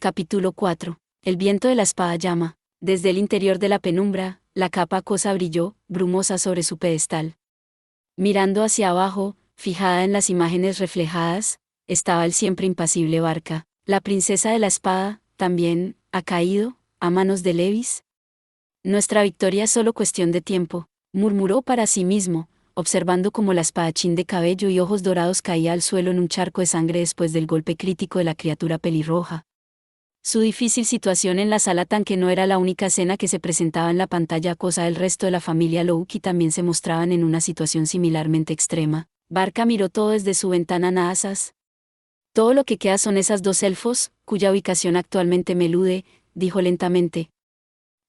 Capítulo 4. El viento de la espada llama. Desde el interior de la penumbra, la capa acuosa brilló, brumosa sobre su pedestal. Mirando hacia abajo, fijada en las imágenes reflejadas, estaba el siempre impasible Barca. La princesa de la espada, también, ha caído, a manos de Levis. Nuestra victoria es solo cuestión de tiempo, murmuró para sí mismo, observando cómo la espadachín de cabello y ojos dorados caía al suelo en un charco de sangre después del golpe crítico de la criatura pelirroja. Su difícil situación en la sala tanque no era la única escena que se presentaba en la pantalla acuosa. El resto de la familia Loki también se mostraban en una situación similarmente extrema. Barca miró todo desde su ventana Naasas. Todo lo que queda son esas dos elfos, cuya ubicación actualmente me elude, dijo lentamente.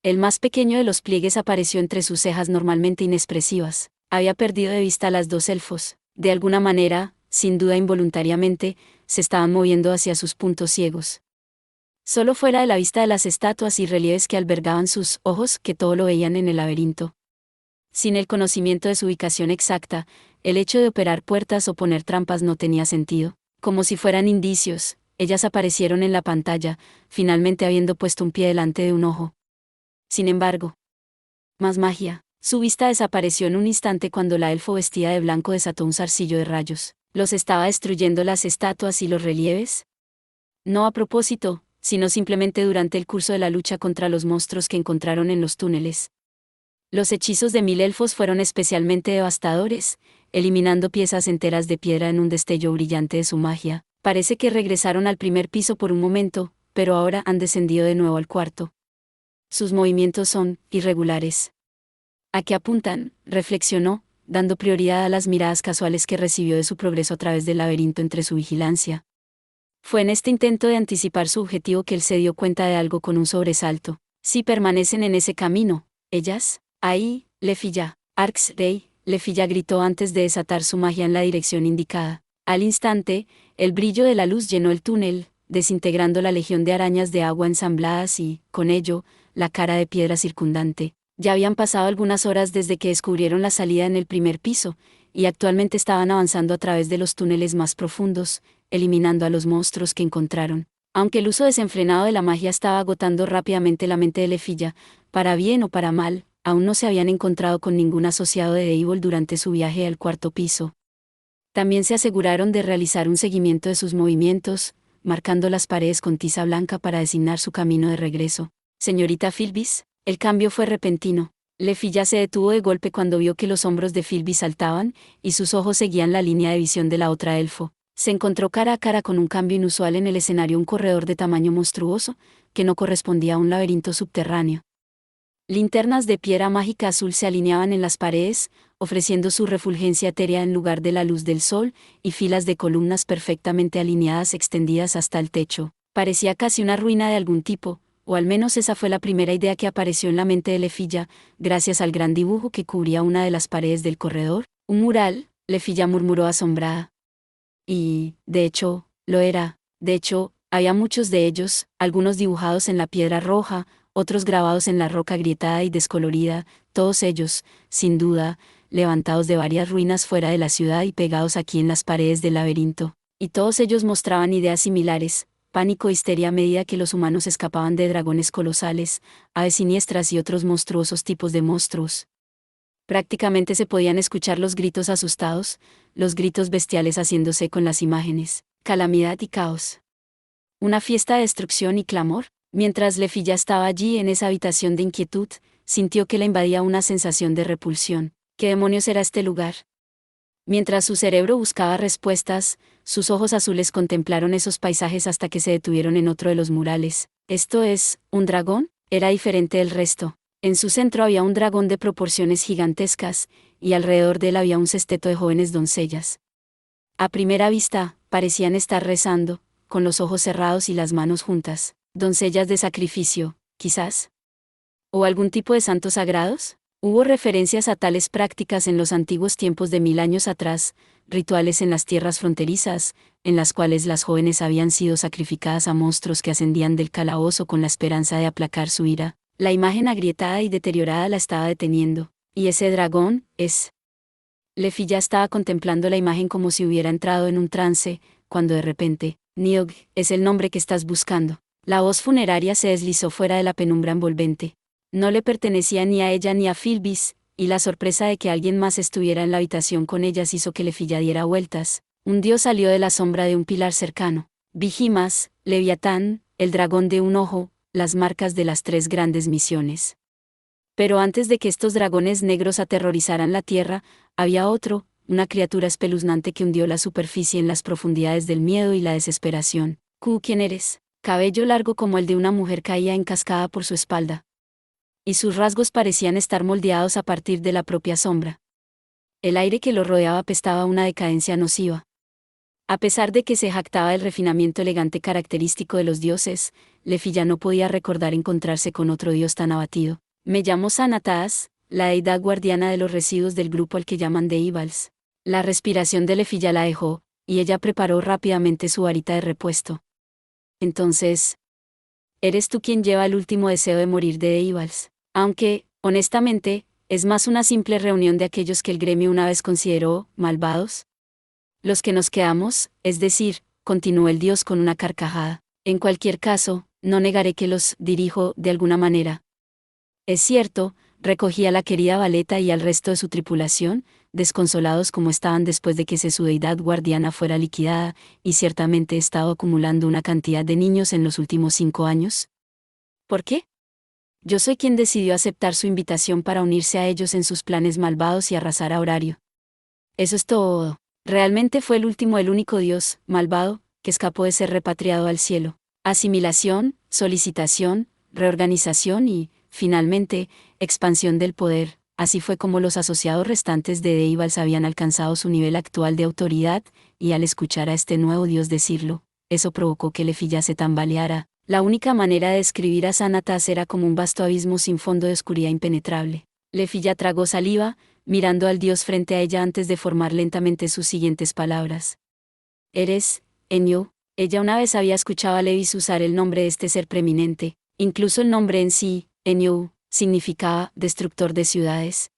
El más pequeño de los pliegues apareció entre sus cejas normalmente inexpresivas. Había perdido de vista a las dos elfos. De alguna manera, sin duda involuntariamente, se estaban moviendo hacia sus puntos ciegos. Solo fuera de la vista de las estatuas y relieves que albergaban sus ojos, que todo lo veían en el laberinto. Sin el conocimiento de su ubicación exacta, el hecho de operar puertas o poner trampas no tenía sentido. Como si fueran indicios, ellas aparecieron en la pantalla, finalmente habiendo puesto un pie delante de un ojo. Sin embargo, más magia. Su vista desapareció en un instante cuando la elfo vestida de blanco desató un zarcillo de rayos. ¿Los estaba destruyendo las estatuas y los relieves? No a propósito, sino simplemente durante el curso de la lucha contra los monstruos que encontraron en los túneles. Los hechizos de 1000 elfos fueron especialmente devastadores, eliminando piezas enteras de piedra en un destello brillante de su magia. Parece que regresaron al primer piso por un momento, pero ahora han descendido de nuevo al cuarto. Sus movimientos son irregulares. ¿A qué apuntan?, reflexionó, dando prioridad a las miradas casuales que recibió de su progreso a través del laberinto entre su vigilancia. Fue en este intento de anticipar su objetivo que él se dio cuenta de algo con un sobresalto. Si permanecen en ese camino, ellas, ahí, Lefilla, Arx-Rey, Lefilla gritó antes de desatar su magia en la dirección indicada. Al instante, el brillo de la luz llenó el túnel, desintegrando la legión de arañas de agua ensambladas y, con ello, la cara de piedra circundante. Ya habían pasado algunas horas desde que descubrieron la salida en el primer piso, y actualmente estaban avanzando a través de los túneles más profundos, eliminando a los monstruos que encontraron. Aunque el uso desenfrenado de la magia estaba agotando rápidamente la mente de Lefilla, para bien o para mal, aún no se habían encontrado con ningún asociado de Evil durante su viaje al cuarto piso. También se aseguraron de realizar un seguimiento de sus movimientos, marcando las paredes con tiza blanca para designar su camino de regreso. Señorita Philbis, el cambio fue repentino. Lefilla se detuvo de golpe cuando vio que los hombros de Philbis saltaban, y sus ojos seguían la línea de visión de la otra elfo. Se encontró cara a cara con un cambio inusual en el escenario, un corredor de tamaño monstruoso, que no correspondía a un laberinto subterráneo. Linternas de piedra mágica azul se alineaban en las paredes, ofreciendo su refulgencia etérea en lugar de la luz del sol, y filas de columnas perfectamente alineadas extendidas hasta el techo. Parecía casi una ruina de algún tipo, o al menos esa fue la primera idea que apareció en la mente de Lefilla, gracias al gran dibujo que cubría una de las paredes del corredor. Un mural, Lefilla murmuró asombrada. Y, de hecho, lo era. De hecho, había muchos de ellos, algunos dibujados en la piedra roja, otros grabados en la roca agrietada y descolorida, todos ellos, sin duda, levantados de varias ruinas fuera de la ciudad y pegados aquí en las paredes del laberinto. Y todos ellos mostraban ideas similares: pánico e histeria a medida que los humanos escapaban de dragones colosales, aves siniestras y otros monstruosos tipos de monstruos. Prácticamente se podían escuchar los gritos asustados, los gritos bestiales haciéndose con las imágenes. Calamidad y caos. Una fiesta de destrucción y clamor. Mientras Lefilla estaba allí en esa habitación de inquietud, sintió que la invadía una sensación de repulsión. ¿Qué demonios era este lugar? Mientras su cerebro buscaba respuestas, sus ojos azules contemplaron esos paisajes hasta que se detuvieron en otro de los murales. ¿Esto es un dragón? Era diferente del resto. En su centro había un dragón de proporciones gigantescas, y alrededor de él había un sesteto de jóvenes doncellas. A primera vista, parecían estar rezando, con los ojos cerrados y las manos juntas. Doncellas de sacrificio, quizás. ¿O algún tipo de santos sagrados? Hubo referencias a tales prácticas en los antiguos tiempos de 1000 años atrás, rituales en las tierras fronterizas, en las cuales las jóvenes habían sido sacrificadas a monstruos que ascendían del calabozo con la esperanza de aplacar su ira. La imagen agrietada y deteriorada la estaba deteniendo. ¿Y ese dragón es? Lefilla estaba contemplando la imagen como si hubiera entrado en un trance, cuando de repente, Niog, es el nombre que estás buscando. La voz funeraria se deslizó fuera de la penumbra envolvente. No le pertenecía ni a ella ni a Philbis, y la sorpresa de que alguien más estuviera en la habitación con ellas hizo que Lefilla diera vueltas. Un dios salió de la sombra de un pilar cercano. Vigimas, Leviatán, el dragón de un ojo, las marcas de las 3 grandes misiones. Pero antes de que estos dragones negros aterrorizaran la tierra, había otro, una criatura espeluznante que hundió la superficie en las profundidades del miedo y la desesperación. ¿Quién eres? Cabello largo como el de una mujer caía en cascada por su espalda. Y sus rasgos parecían estar moldeados a partir de la propia sombra. El aire que lo rodeaba apestaba a una decadencia nociva. A pesar de que se jactaba del refinamiento elegante característico de los dioses, Lefilla no podía recordar encontrarse con otro dios tan abatido. Me llamo Xanatas, la deidad guardiana de los residuos del grupo al que llaman Deivals. La respiración de Lefilla la dejó, y ella preparó rápidamente su varita de repuesto. Entonces, eres tú quien lleva el último deseo de morir de Deivals. Aunque, honestamente, es más una simple reunión de aquellos que el gremio una vez consideró malvados. Los que nos quedamos, es decir, continuó el dios con una carcajada. En cualquier caso, no negaré que los dirijo de alguna manera. Es cierto, recogí a la querida Valeta y al resto de su tripulación, desconsolados como estaban después de que su deidad guardiana fuera liquidada, y ciertamente he estado acumulando una cantidad de niños en los últimos 5 años. ¿Por qué? Yo soy quien decidió aceptar su invitación para unirse a ellos en sus planes malvados y arrasar a Horario. Eso es todo. Realmente fue el único dios, malvado, que escapó de ser repatriado al cielo. Asimilación, solicitación, reorganización y, finalmente, expansión del poder. Así fue como los asociados restantes de Deivals habían alcanzado su nivel actual de autoridad, y al escuchar a este nuevo dios decirlo, eso provocó que Lefilla se tambaleara. La única manera de describir a Xanatas era como un vasto abismo sin fondo de oscuridad impenetrable. Lefilla tragó saliva, mirando al dios frente a ella antes de formar lentamente sus siguientes palabras. Eres, Enyo. Ella una vez había escuchado a Levis usar el nombre de este ser preeminente, incluso el nombre en sí, Enyo, significaba destructor de ciudades.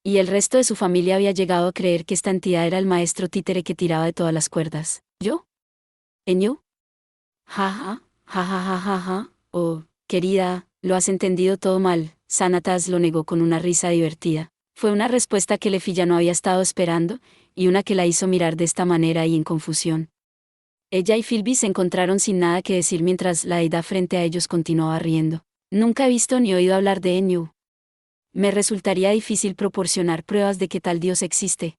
Y el resto de su familia había llegado a creer que esta entidad era el maestro títere que tiraba de todas las cuerdas. ¿Yo? ¿Enyo? Ja, ja, oh, querida, lo has entendido todo mal. Xanatas lo negó con una risa divertida. Fue una respuesta que Lefilla no había estado esperando, y una que la hizo mirar de esta manera y en confusión. Ella y Philby se encontraron sin nada que decir mientras la deidad frente a ellos continuaba riendo. Nunca he visto ni oído hablar de Enyu. Me resultaría difícil proporcionar pruebas de que tal dios existe.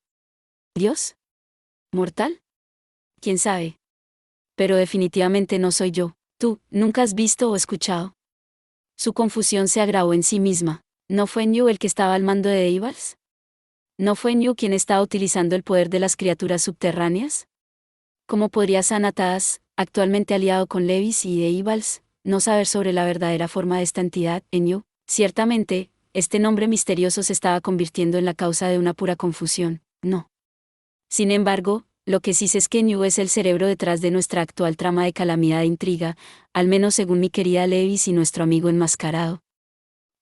¿Dios? ¿Mortal? ¿Quién sabe? Pero definitivamente no soy yo. Tú, ¿nunca has visto o escuchado? Su confusión se agravó en sí misma. ¿No fue Enyu el que estaba al mando de Deivals? ¿No fue Enyu quien estaba utilizando el poder de las criaturas subterráneas? ¿Cómo podría Xanatas, actualmente aliado con Levis y Deivals, no saber sobre la verdadera forma de esta entidad, Enyu? Ciertamente, este nombre misterioso se estaba convirtiendo en la causa de una pura confusión, ¿no? Sin embargo, lo que sí sé es que Enyu es el cerebro detrás de nuestra actual trama de calamidad e intriga, al menos según mi querida Levis y nuestro amigo enmascarado.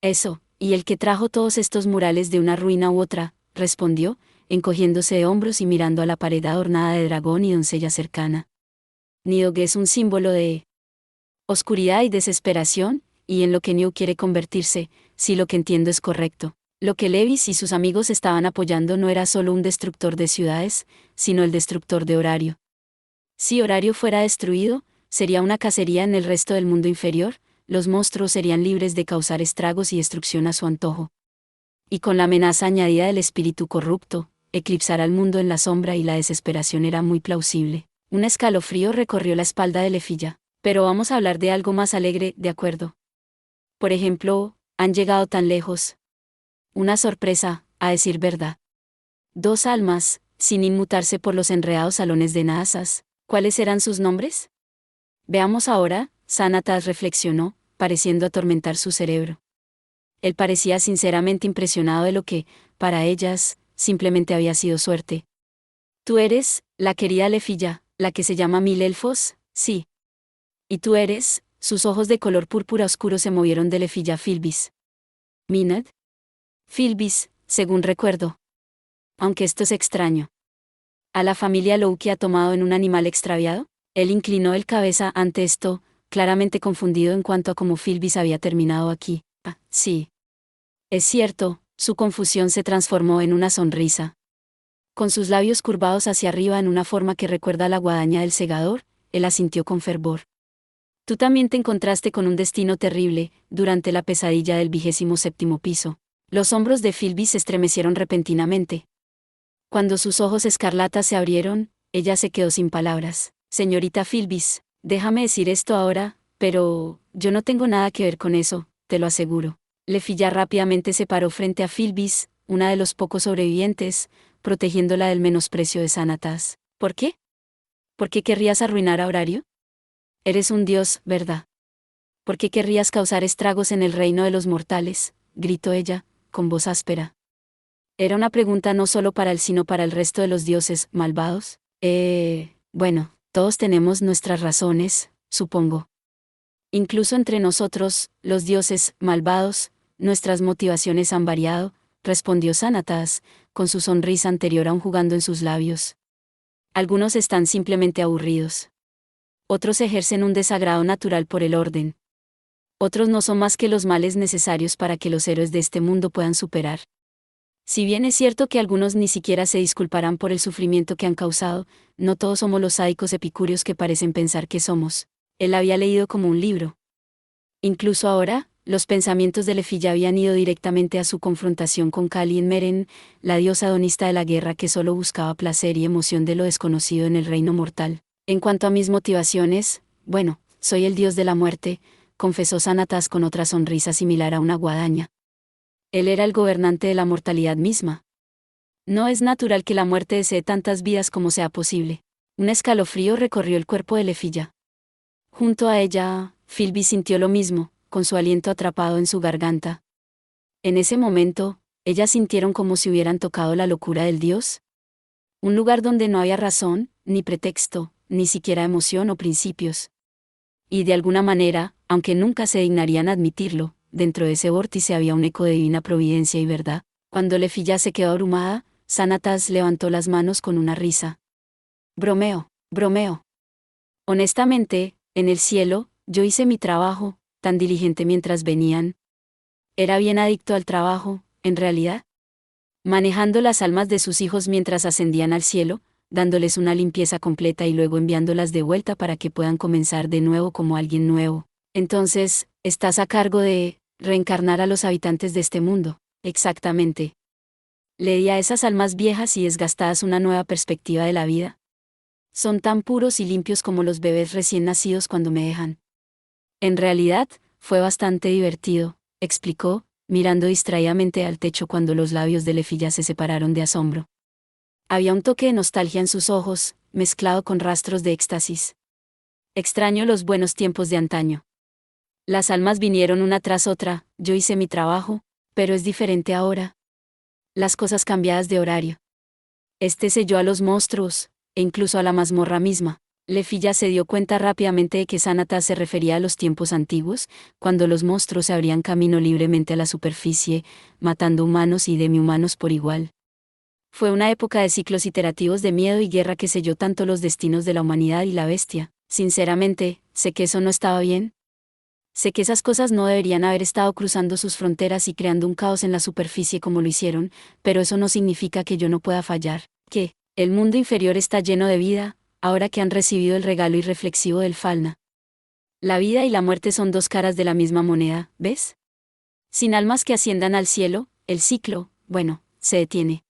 Eso, y el que trajo todos estos murales de una ruina u otra, respondió, encogiéndose de hombros y mirando a la pared adornada de dragón y doncella cercana. Nidhogg es un símbolo de oscuridad y desesperación, y en lo que Enyu quiere convertirse, si lo que entiendo es correcto. Lo que Levis y sus amigos estaban apoyando no era solo un destructor de ciudades, sino el destructor de Horario. Si Horario fuera destruido, sería una cacería en el resto del mundo inferior, los monstruos serían libres de causar estragos y destrucción a su antojo. Y con la amenaza añadida del espíritu corrupto, eclipsar al mundo en la sombra y la desesperación era muy plausible. Un escalofrío recorrió la espalda de Lefilla. Pero vamos a hablar de algo más alegre, ¿de acuerdo? Por ejemplo, han llegado tan lejos. Una sorpresa, a decir verdad. 2 almas, sin inmutarse por los enredados salones de Naasas. ¿Cuáles eran sus nombres? Veamos ahora, Xanatas reflexionó, pareciendo atormentar su cerebro. Él parecía sinceramente impresionado de lo que, para ellas, simplemente había sido suerte. Tú eres, la querida Lefilla, la que se llama Mil Elfos, sí. Y tú eres, sus ojos de color púrpura oscuro se movieron de Lefilla a Philbis. ¿Minad? Philbis, según recuerdo. Aunque esto es extraño. ¿A la familia Louki ha tomado en un animal extraviado? Él inclinó el cabeza ante esto, claramente confundido en cuanto a cómo Philbis había terminado aquí. Ah, sí. Es cierto, su confusión se transformó en una sonrisa. Con sus labios curvados hacia arriba en una forma que recuerda a la guadaña del segador, él asintió con fervor. Tú también te encontraste con un destino terrible, durante la pesadilla del 27º piso. Los hombros de Philbis se estremecieron repentinamente. Cuando sus ojos escarlatas se abrieron, ella se quedó sin palabras. Señorita Philbis, déjame decir esto ahora, pero yo no tengo nada que ver con eso, te lo aseguro. Lefilla rápidamente se paró frente a Philbis, una de los pocos sobrevivientes, protegiéndola del menosprecio de Xanatas. ¿Por qué? ¿Por qué querrías arruinar a Horario? Eres un dios, ¿verdad? ¿Por qué querrías causar estragos en el reino de los mortales? Gritó ella, con voz áspera. Era una pregunta no solo para él sino para el resto de los dioses malvados. Bueno, todos tenemos nuestras razones, supongo. Incluso entre nosotros, los dioses malvados, nuestras motivaciones han variado, respondió Xanatas, con su sonrisa anterior aún jugando en sus labios. Algunos están simplemente aburridos. Otros ejercen un desagrado natural por el orden. Otros no son más que los males necesarios para que los héroes de este mundo puedan superar. Si bien es cierto que algunos ni siquiera se disculparán por el sufrimiento que han causado, no todos somos los sádicos epicúreos que parecen pensar que somos. Él había leído como un libro. Incluso ahora, los pensamientos de Lefilla habían ido directamente a su confrontación con Kalin Meren, la diosa hedonista de la guerra que solo buscaba placer y emoción de lo desconocido en el reino mortal. En cuanto a mis motivaciones, bueno, soy el dios de la muerte, confesó Xanatas con otra sonrisa similar a una guadaña. Él era el gobernante de la mortalidad misma. No es natural que la muerte desee tantas vidas como sea posible. Un escalofrío recorrió el cuerpo de Lefilla. Junto a ella, Philbis sintió lo mismo, con su aliento atrapado en su garganta. En ese momento, ellas sintieron como si hubieran tocado la locura del dios. Un lugar donde no había razón, ni pretexto, ni siquiera emoción o principios. Y de alguna manera, aunque nunca se dignarían admitirlo, dentro de ese vórtice había un eco de divina providencia y verdad. Cuando Lefilla se quedó abrumada, Xanatas levantó las manos con una risa. Bromeo, bromeo. Honestamente, en el cielo, yo hice mi trabajo, tan diligente mientras venían. Era bien adicto al trabajo, en realidad. Manejando las almas de sus hijos mientras ascendían al cielo, dándoles una limpieza completa y luego enviándolas de vuelta para que puedan comenzar de nuevo como alguien nuevo. Entonces, estás a cargo de reencarnar a los habitantes de este mundo. Exactamente. Le di a esas almas viejas y desgastadas una nueva perspectiva de la vida. Son tan puros y limpios como los bebés recién nacidos cuando me dejan. En realidad, fue bastante divertido, explicó, mirando distraídamente al techo cuando los labios de Lefilla se separaron de asombro. Había un toque de nostalgia en sus ojos, mezclado con rastros de éxtasis. Extraño los buenos tiempos de antaño. Las almas vinieron una tras otra, yo hice mi trabajo, pero es diferente ahora. Las cosas cambiadas de horario. Este selló a los monstruos, e incluso a la mazmorra misma. Lefilla se dio cuenta rápidamente de que Xanatas se refería a los tiempos antiguos, cuando los monstruos se abrían camino libremente a la superficie, matando humanos y demi-humanos por igual. Fue una época de ciclos iterativos de miedo y guerra que selló tanto los destinos de la humanidad y la bestia. Sinceramente, sé que eso no estaba bien. Sé que esas cosas no deberían haber estado cruzando sus fronteras y creando un caos en la superficie como lo hicieron, pero eso no significa que yo no pueda fallar, que el mundo inferior está lleno de vida, ahora que han recibido el regalo irreflexivo del Falna. La vida y la muerte son dos caras de la misma moneda, ¿ves? Sin almas que asciendan al cielo, el ciclo, bueno, se detiene.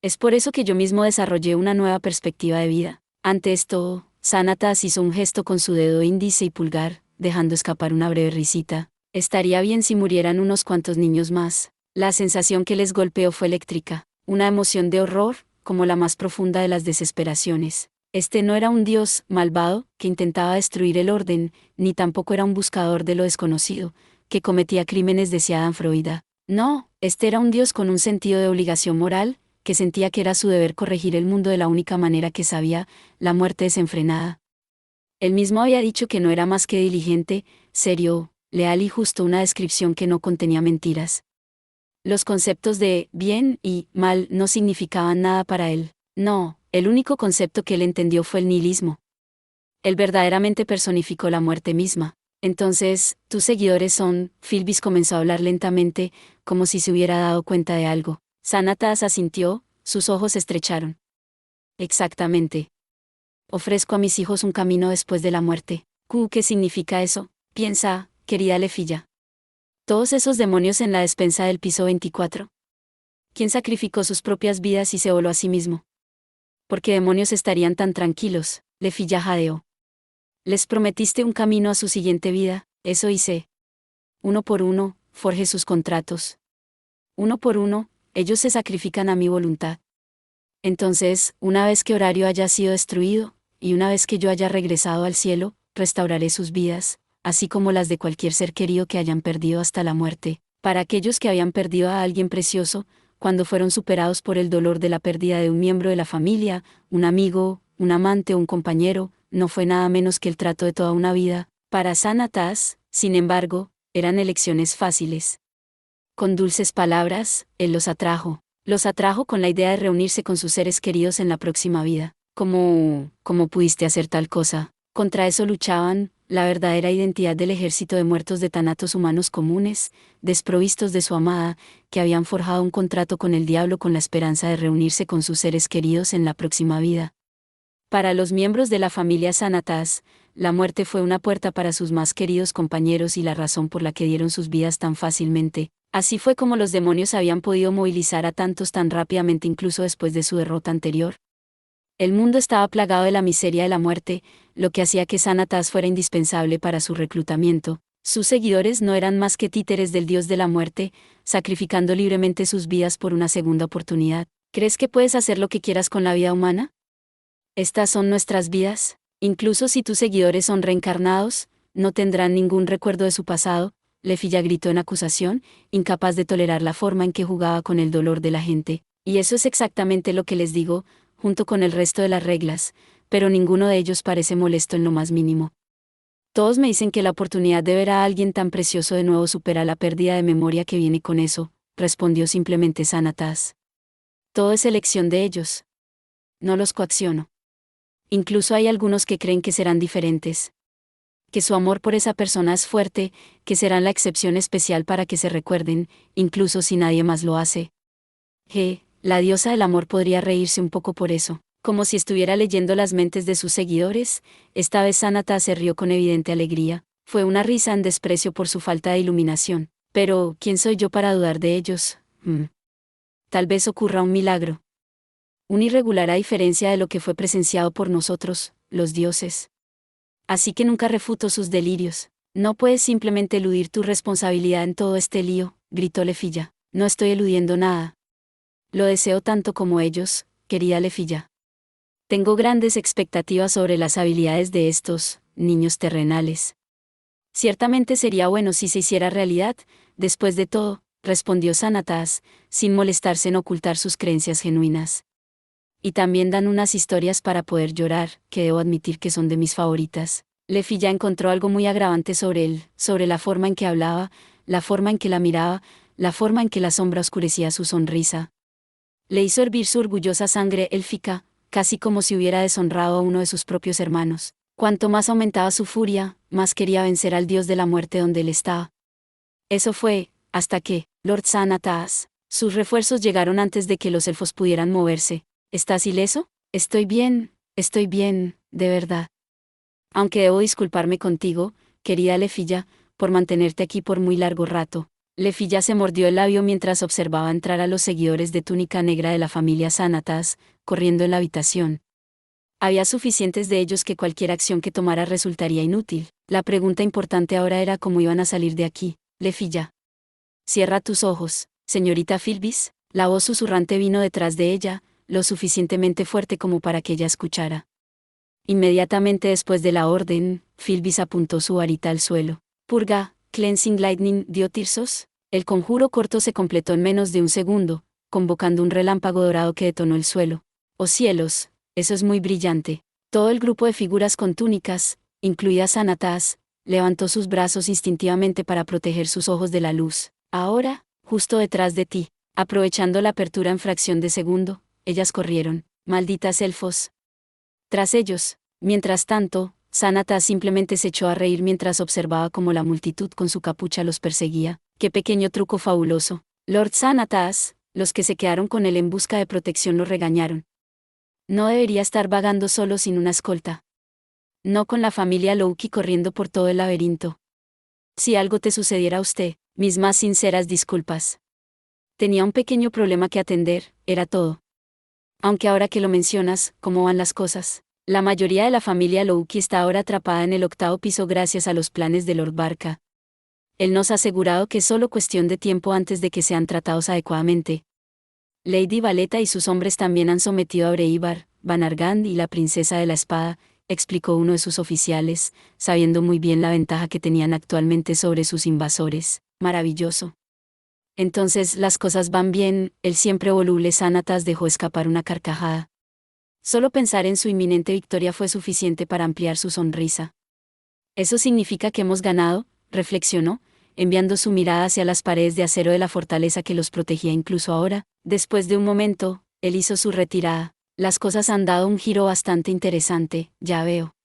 Es por eso que yo mismo desarrollé una nueva perspectiva de vida. Ante esto, Xanatas hizo un gesto con su dedo índice y pulgar, dejando escapar una breve risita. Estaría bien si murieran unos cuantos niños más. La sensación que les golpeó fue eléctrica, una emoción de horror, como la más profunda de las desesperaciones. Este no era un dios malvado, que intentaba destruir el orden, ni tampoco era un buscador de lo desconocido, que cometía crímenes de Schadenfreude. No, este era un dios con un sentido de obligación moral, que sentía que era su deber corregir el mundo de la única manera que sabía, la muerte desenfrenada. Él mismo había dicho que no era más que diligente, serio, leal y justo, una descripción que no contenía mentiras. Los conceptos de bien y mal no significaban nada para él. No, el único concepto que él entendió fue el nihilismo. Él verdaderamente personificó la muerte misma. Entonces, tus seguidores son, Philbis comenzó a hablar lentamente, como si se hubiera dado cuenta de algo. Xanatas asintió, sus ojos se estrecharon. Exactamente. Ofrezco a mis hijos un camino después de la muerte. ¿Qué significa eso? Piensa, querida Lefilla. Todos esos demonios en la despensa del piso 24. ¿Quién sacrificó sus propias vidas y se voló a sí mismo? ¿Por qué demonios estarían tan tranquilos? Lefilla jadeó. Les prometiste un camino a su siguiente vida, eso hice. Uno por uno, forjé sus contratos. Uno por uno, ellos se sacrifican a mi voluntad. Entonces, una vez que Horario haya sido destruido, y una vez que yo haya regresado al cielo, restauraré sus vidas, así como las de cualquier ser querido que hayan perdido hasta la muerte. Para aquellos que habían perdido a alguien precioso, cuando fueron superados por el dolor de la pérdida de un miembro de la familia, un amigo, un amante o un compañero, no fue nada menos que el trato de toda una vida. Para Xanatas, sin embargo, eran elecciones fáciles. Con dulces palabras, él los atrajo. Los atrajo con la idea de reunirse con sus seres queridos en la próxima vida. ¿Cómo pudiste hacer tal cosa? Contra eso luchaban, la verdadera identidad del ejército de muertos de tanatos humanos comunes, desprovistos de su amada, que habían forjado un contrato con el diablo con la esperanza de reunirse con sus seres queridos en la próxima vida. Para los miembros de la familia Xanatas, la muerte fue una puerta para sus más queridos compañeros y la razón por la que dieron sus vidas tan fácilmente. Así fue como los demonios habían podido movilizar a tantos tan rápidamente incluso después de su derrota anterior. El mundo estaba plagado de la miseria de la muerte, lo que hacía que Xanatas fuera indispensable para su reclutamiento. Sus seguidores no eran más que títeres del dios de la muerte, sacrificando libremente sus vidas por una segunda oportunidad. ¿Crees que puedes hacer lo que quieras con la vida humana? Estas son nuestras vidas. Incluso si tus seguidores son reencarnados, no tendrán ningún recuerdo de su pasado, Lefilla gritó en acusación, incapaz de tolerar la forma en que jugaba con el dolor de la gente. Y eso es exactamente lo que les digo, junto con el resto de las reglas, pero ninguno de ellos parece molesto en lo más mínimo. Todos me dicen que la oportunidad de ver a alguien tan precioso de nuevo supera la pérdida de memoria que viene con eso, respondió simplemente Xanatas. Todo es elección de ellos. No los coacciono. Incluso hay algunos que creen que serán diferentes. Que su amor por esa persona es fuerte, que serán la excepción especial para que se recuerden, incluso si nadie más lo hace. La diosa del amor podría reírse un poco por eso. Como si estuviera leyendo las mentes de sus seguidores, esta vez Xanatas se rió con evidente alegría. Fue una risa en desprecio por su falta de iluminación. Pero, ¿quién soy yo para dudar de ellos? Tal vez ocurra un milagro. Un irregular a diferencia de lo que fue presenciado por nosotros, los dioses. Así que nunca refuto sus delirios. No puedes simplemente eludir tu responsabilidad en todo este lío, gritó Lefilla. No estoy eludiendo nada. Lo deseo tanto como ellos, querida Lefilla. Tengo grandes expectativas sobre las habilidades de estos niños terrenales. Ciertamente sería bueno si se hiciera realidad, después de todo, respondió Xanatas, sin molestarse en ocultar sus creencias genuinas. Y también dan unas historias para poder llorar, que debo admitir que son de mis favoritas. Lefilla encontró algo muy agravante sobre él, sobre la forma en que hablaba, la forma en que la miraba, la forma en que la sombra oscurecía su sonrisa. Le hizo hervir su orgullosa sangre élfica, casi como si hubiera deshonrado a uno de sus propios hermanos. Cuanto más aumentaba su furia, más quería vencer al dios de la muerte donde él estaba. Eso fue, hasta que, Lord Xanatas, sus refuerzos llegaron antes de que los elfos pudieran moverse. ¿Estás ileso? Estoy bien, de verdad. Aunque debo disculparme contigo, querida Lefilla, por mantenerte aquí por muy largo rato. Lefilla se mordió el labio mientras observaba entrar a los seguidores de túnica negra de la familia Xanatas, corriendo en la habitación. Había suficientes de ellos que cualquier acción que tomara resultaría inútil. La pregunta importante ahora era cómo iban a salir de aquí. Lefilla. Cierra tus ojos, señorita Philbis. La voz susurrante vino detrás de ella, lo suficientemente fuerte como para que ella escuchara. Inmediatamente después de la orden, Philbis apuntó su varita al suelo. Purga, Cleansing Lightning, dio Tirsos. El conjuro corto se completó en menos de un segundo, convocando un relámpago dorado que detonó el suelo. ¡Oh cielos! Eso es muy brillante. Todo el grupo de figuras con túnicas, incluida Xanatas, levantó sus brazos instintivamente para proteger sus ojos de la luz. Ahora, justo detrás de ti, aprovechando la apertura en fracción de segundo, ellas corrieron, malditas elfos. Tras ellos, mientras tanto, Sanatas simplemente se echó a reír mientras observaba cómo la multitud con su capucha los perseguía. ¡Qué pequeño truco fabuloso! Lord Sanatas, los que se quedaron con él en busca de protección lo regañaron. No debería estar vagando solo sin una escolta. No con la familia Loki corriendo por todo el laberinto. Si algo te sucediera a usted, mis más sinceras disculpas. Tenía un pequeño problema que atender, era todo. Aunque ahora que lo mencionas, ¿cómo van las cosas? La mayoría de la familia Loki está ahora atrapada en el 8º piso gracias a los planes de Lord Barca. Él nos ha asegurado que es solo cuestión de tiempo antes de que sean tratados adecuadamente. Lady Valeta y sus hombres también han sometido a Breivar, Banargand y la princesa de la espada, explicó uno de sus oficiales, sabiendo muy bien la ventaja que tenían actualmente sobre sus invasores. Maravilloso. Entonces las cosas van bien. El siempre voluble Sanatas dejó escapar una carcajada. Solo pensar en su inminente victoria fue suficiente para ampliar su sonrisa. Eso significa que hemos ganado, reflexionó, enviando su mirada hacia las paredes de acero de la fortaleza que los protegía incluso ahora. Después de un momento, él hizo su retirada. Las cosas han dado un giro bastante interesante, ya veo.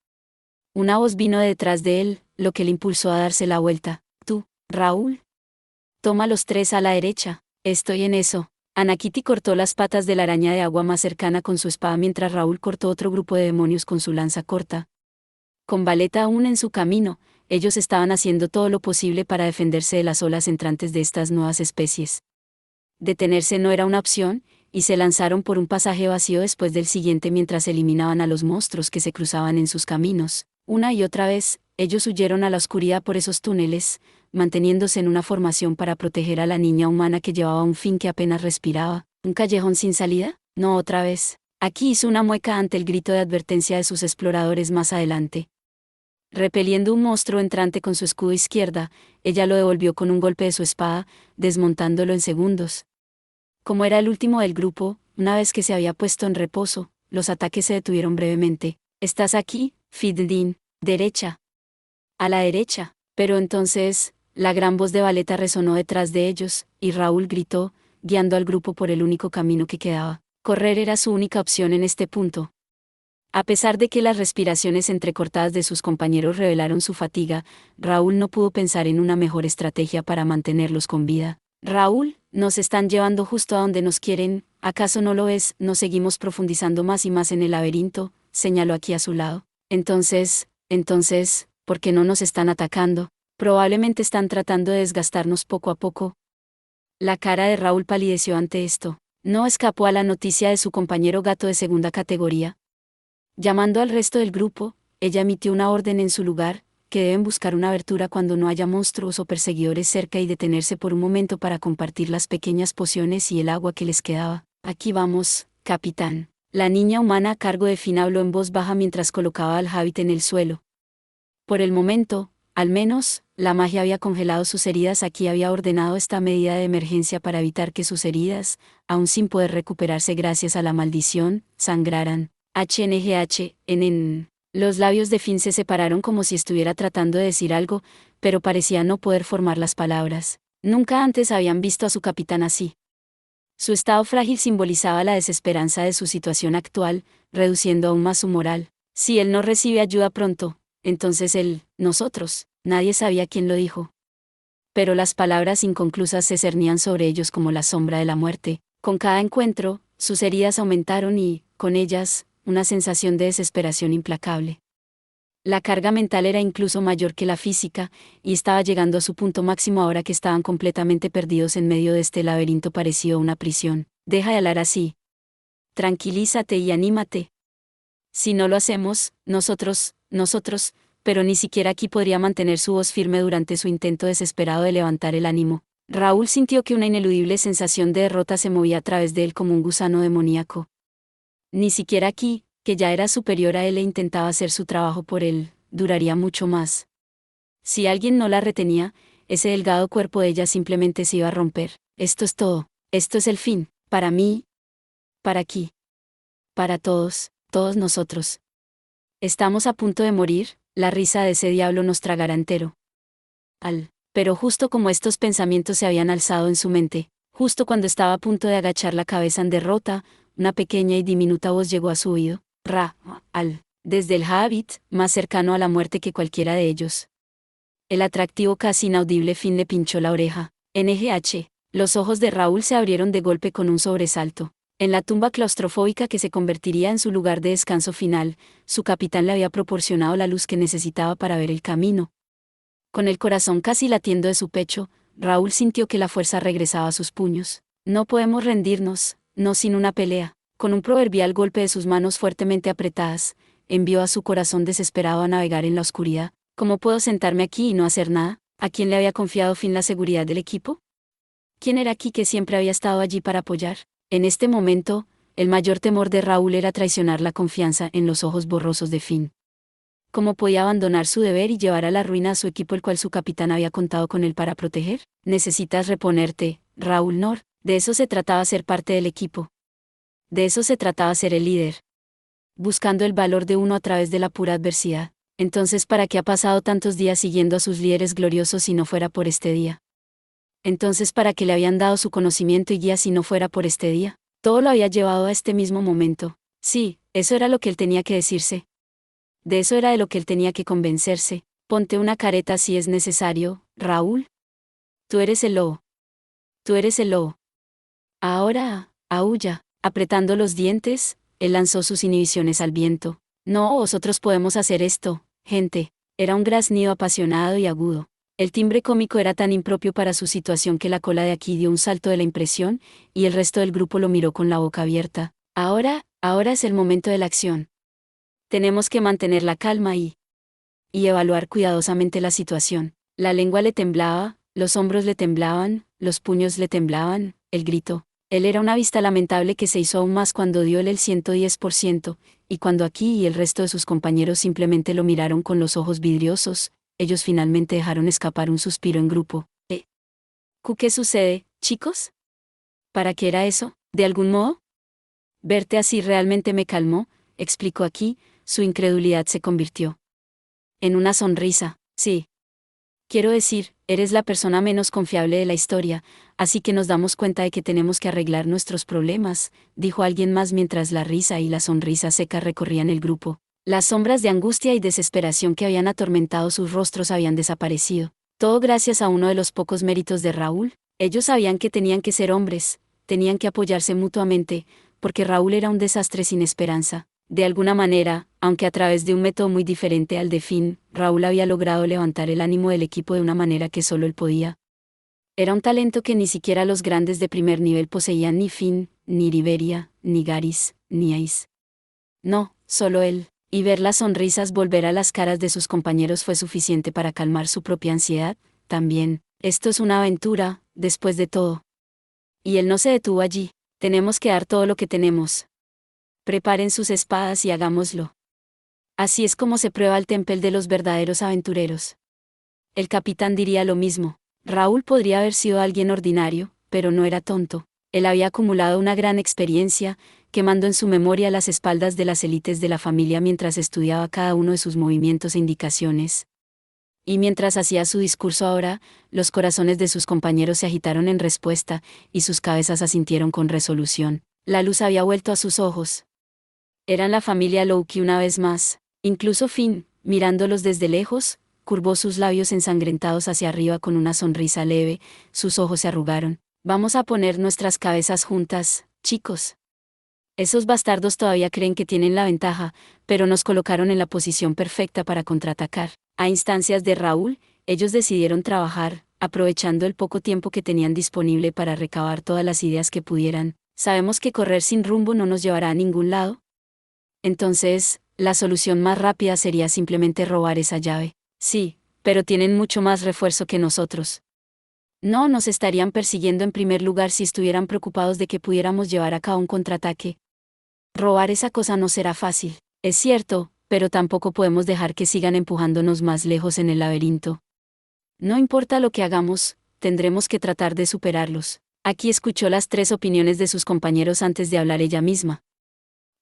Una voz vino de detrás de él, lo que le impulsó a darse la vuelta. ¿Tú, Raúl? Toma los 3 a la derecha. Estoy en eso. Anakiti cortó las patas de la araña de agua más cercana con su espada mientras Raúl cortó otro grupo de demonios con su lanza corta. Con Valeta aún en su camino, ellos estaban haciendo todo lo posible para defenderse de las olas entrantes de estas nuevas especies. Detenerse no era una opción, y se lanzaron por un pasaje vacío después del siguiente mientras eliminaban a los monstruos que se cruzaban en sus caminos. Una y otra vez, ellos huyeron a la oscuridad por esos túneles, manteniéndose en una formación para proteger a la niña humana que llevaba un fin que apenas respiraba. ¿Un callejón sin salida? No otra vez. Aquí hizo una mueca ante el grito de advertencia de sus exploradores más adelante. Repeliendo un monstruo entrante con su escudo izquierda, ella lo devolvió con un golpe de su espada, desmontándolo en segundos. Como era el último del grupo, una vez que se había puesto en reposo, los ataques se detuvieron brevemente. ¿Estás aquí, Fidlin? Derecha. A la derecha. Pero entonces, la gran voz de Valeta resonó detrás de ellos, y Raúl gritó, guiando al grupo por el único camino que quedaba. Correr era su única opción en este punto. A pesar de que las respiraciones entrecortadas de sus compañeros revelaron su fatiga, Raúl no pudo pensar en una mejor estrategia para mantenerlos con vida. Raúl, nos están llevando justo a donde nos quieren, ¿acaso no lo ves? Nos seguimos profundizando más y más en el laberinto, señaló aquí a su lado. Entonces, ¿por qué no nos están atacando? Probablemente están tratando de desgastarnos poco a poco. La cara de Raúl palideció ante esto. No escapó a la noticia de su compañero gato de segunda categoría. Llamando al resto del grupo, ella emitió una orden en su lugar, que deben buscar una abertura cuando no haya monstruos o perseguidores cerca y detenerse por un momento para compartir las pequeñas pociones y el agua que les quedaba. Aquí vamos, capitán. La niña humana a cargo de Finn habló en voz baja mientras colocaba al Hobbit en el suelo. Por el momento, al menos, la magia había congelado sus heridas. Aquí había ordenado esta medida de emergencia para evitar que sus heridas, aun sin poder recuperarse gracias a la maldición, sangraran. HNGH. Los labios de Finn se separaron como si estuviera tratando de decir algo, pero parecía no poder formar las palabras. Nunca antes habían visto a su capitán así. Su estado frágil simbolizaba la desesperanza de su situación actual, reduciendo aún más su moral. Si él no recibe ayuda pronto, entonces nosotros, nadie sabía quién lo dijo. Pero las palabras inconclusas se cernían sobre ellos como la sombra de la muerte. Con cada encuentro, sus heridas aumentaron y, con ellas, una sensación de desesperación implacable. La carga mental era incluso mayor que la física, y estaba llegando a su punto máximo ahora que estaban completamente perdidos en medio de este laberinto parecido a una prisión. Deja de hablar así. Tranquilízate y anímate. Si no lo hacemos, nosotros, pero ni siquiera aquí podría mantener su voz firme durante su intento desesperado de levantar el ánimo. Raúl sintió que una ineludible sensación de derrota se movía a través de él como un gusano demoníaco. Ni siquiera aquí, que ya era superior a él e intentaba hacer su trabajo por él, duraría mucho más. Si alguien no la retenía, ese delgado cuerpo de ella simplemente se iba a romper. Esto es todo. Esto es el fin. Para mí. Para aquí. Para todos nosotros. Estamos a punto de morir, la risa de ese diablo nos tragará entero. Pero justo como estos pensamientos se habían alzado en su mente, justo cuando estaba a punto de agachar la cabeza en derrota, una pequeña y diminuta voz llegó a su oído. desde el Hábit, más cercano a la muerte que cualquiera de ellos. El atractivo casi inaudible fin le pinchó la oreja. NGH. Los ojos de Raúl se abrieron de golpe con un sobresalto. En la tumba claustrofóbica que se convertiría en su lugar de descanso final, su capitán le había proporcionado la luz que necesitaba para ver el camino. Con el corazón casi latiendo de su pecho, Raúl sintió que la fuerza regresaba a sus puños. No podemos rendirnos, no sin una pelea. Con un proverbial golpe de sus manos fuertemente apretadas, envió a su corazón desesperado a navegar en la oscuridad. ¿Cómo puedo sentarme aquí y no hacer nada? ¿A quién le había confiado Finn la seguridad del equipo? ¿Quién era aquí que siempre había estado allí para apoyar? En este momento, el mayor temor de Raúl era traicionar la confianza en los ojos borrosos de Finn. ¿Cómo podía abandonar su deber y llevar a la ruina a su equipo el cual su capitán había contado con él para proteger? Necesitas reponerte, Raúl Nor. De eso se trataba ser parte del equipo. De eso se trataba ser el líder. Buscando el valor de uno a través de la pura adversidad. Entonces, ¿para qué ha pasado tantos días siguiendo a sus líderes gloriosos si no fuera por este día? Entonces, ¿para qué le habían dado su conocimiento y guía si no fuera por este día? Todo lo había llevado a este mismo momento. Sí, eso era lo que él tenía que decirse. De eso era de lo que él tenía que convencerse. Ponte una careta si es necesario, Raúl. Tú eres el lobo. Tú eres el lobo. Ahora, aúlla. Apretando los dientes, él lanzó sus inhibiciones al viento. No, vosotros podemos hacer esto, gente. Era un graznido apasionado y agudo. El timbre cómico era tan impropio para su situación que la cola de aquí dio un salto de la impresión, y el resto del grupo lo miró con la boca abierta. Ahora es el momento de la acción. Tenemos que mantener la calma y evaluar cuidadosamente la situación. La lengua le temblaba, los hombros le temblaban, los puños le temblaban, el grito. Él era una vista lamentable que se hizo aún más cuando dio él el 110%, y cuando aquí y el resto de sus compañeros simplemente lo miraron con los ojos vidriosos, ellos finalmente dejaron escapar un suspiro en grupo. ¿Qué sucede, chicos? ¿Para qué era eso? ¿De algún modo? Verte así realmente me calmó, explicó aquí, su incredulidad se convirtió en una sonrisa. Sí. Quiero decir, eres la persona menos confiable de la historia, así que nos damos cuenta de que tenemos que arreglar nuestros problemas, dijo alguien más mientras la risa y la sonrisa seca recorrían el grupo. Las sombras de angustia y desesperación que habían atormentado sus rostros habían desaparecido. Todo gracias a uno de los pocos méritos de Raúl. Ellos sabían que tenían que ser hombres, tenían que apoyarse mutuamente, porque Raúl era un desastre sin esperanza. De alguna manera, aunque a través de un método muy diferente al de Finn, Raúl había logrado levantar el ánimo del equipo de una manera que solo él podía. Era un talento que ni siquiera los grandes de primer nivel poseían, ni Finn, ni Riberia, ni Garis, ni Ace. No, solo él. Y ver las sonrisas volver a las caras de sus compañeros fue suficiente para calmar su propia ansiedad. También, esto es una aventura, después de todo. Y él no se detuvo allí. Tenemos que dar todo lo que tenemos. Preparen sus espadas y hagámoslo. Así es como se prueba el tempel de los verdaderos aventureros. El capitán diría lo mismo. Raúl podría haber sido alguien ordinario, pero no era tonto. Él había acumulado una gran experiencia, quemando en su memoria las espaldas de las élites de la familia mientras estudiaba cada uno de sus movimientos e indicaciones. Y mientras hacía su discurso ahora, los corazones de sus compañeros se agitaron en respuesta, y sus cabezas asintieron con resolución. La luz había vuelto a sus ojos. Eran la familia Loki una vez más. Incluso Finn, mirándolos desde lejos, curvó sus labios ensangrentados hacia arriba con una sonrisa leve, sus ojos se arrugaron. Vamos a poner nuestras cabezas juntas, chicos. Esos bastardos todavía creen que tienen la ventaja, pero nos colocaron en la posición perfecta para contraatacar. A instancias de Raúl, ellos decidieron trabajar, aprovechando el poco tiempo que tenían disponible para recabar todas las ideas que pudieran. Sabemos que correr sin rumbo no nos llevará a ningún lado. Entonces, la solución más rápida sería simplemente robar esa llave. Sí, pero tienen mucho más refuerzo que nosotros. No nos estarían persiguiendo en primer lugar si estuvieran preocupados de que pudiéramos llevar a cabo un contraataque. Robar esa cosa no será fácil, es cierto, pero tampoco podemos dejar que sigan empujándonos más lejos en el laberinto. No importa lo que hagamos, tendremos que tratar de superarlos. Aquí escuchó las 3 opiniones de sus compañeros antes de hablar ella misma.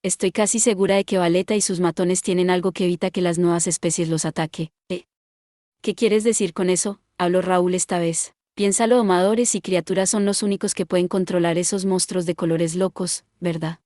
Estoy casi segura de que Valeta y sus matones tienen algo que evita que las nuevas especies los ataque. ¿Qué quieres decir con eso? Habló Raúl esta vez. Piénsalo, domadores y criaturas son los únicos que pueden controlar esos monstruos de colores locos, ¿verdad?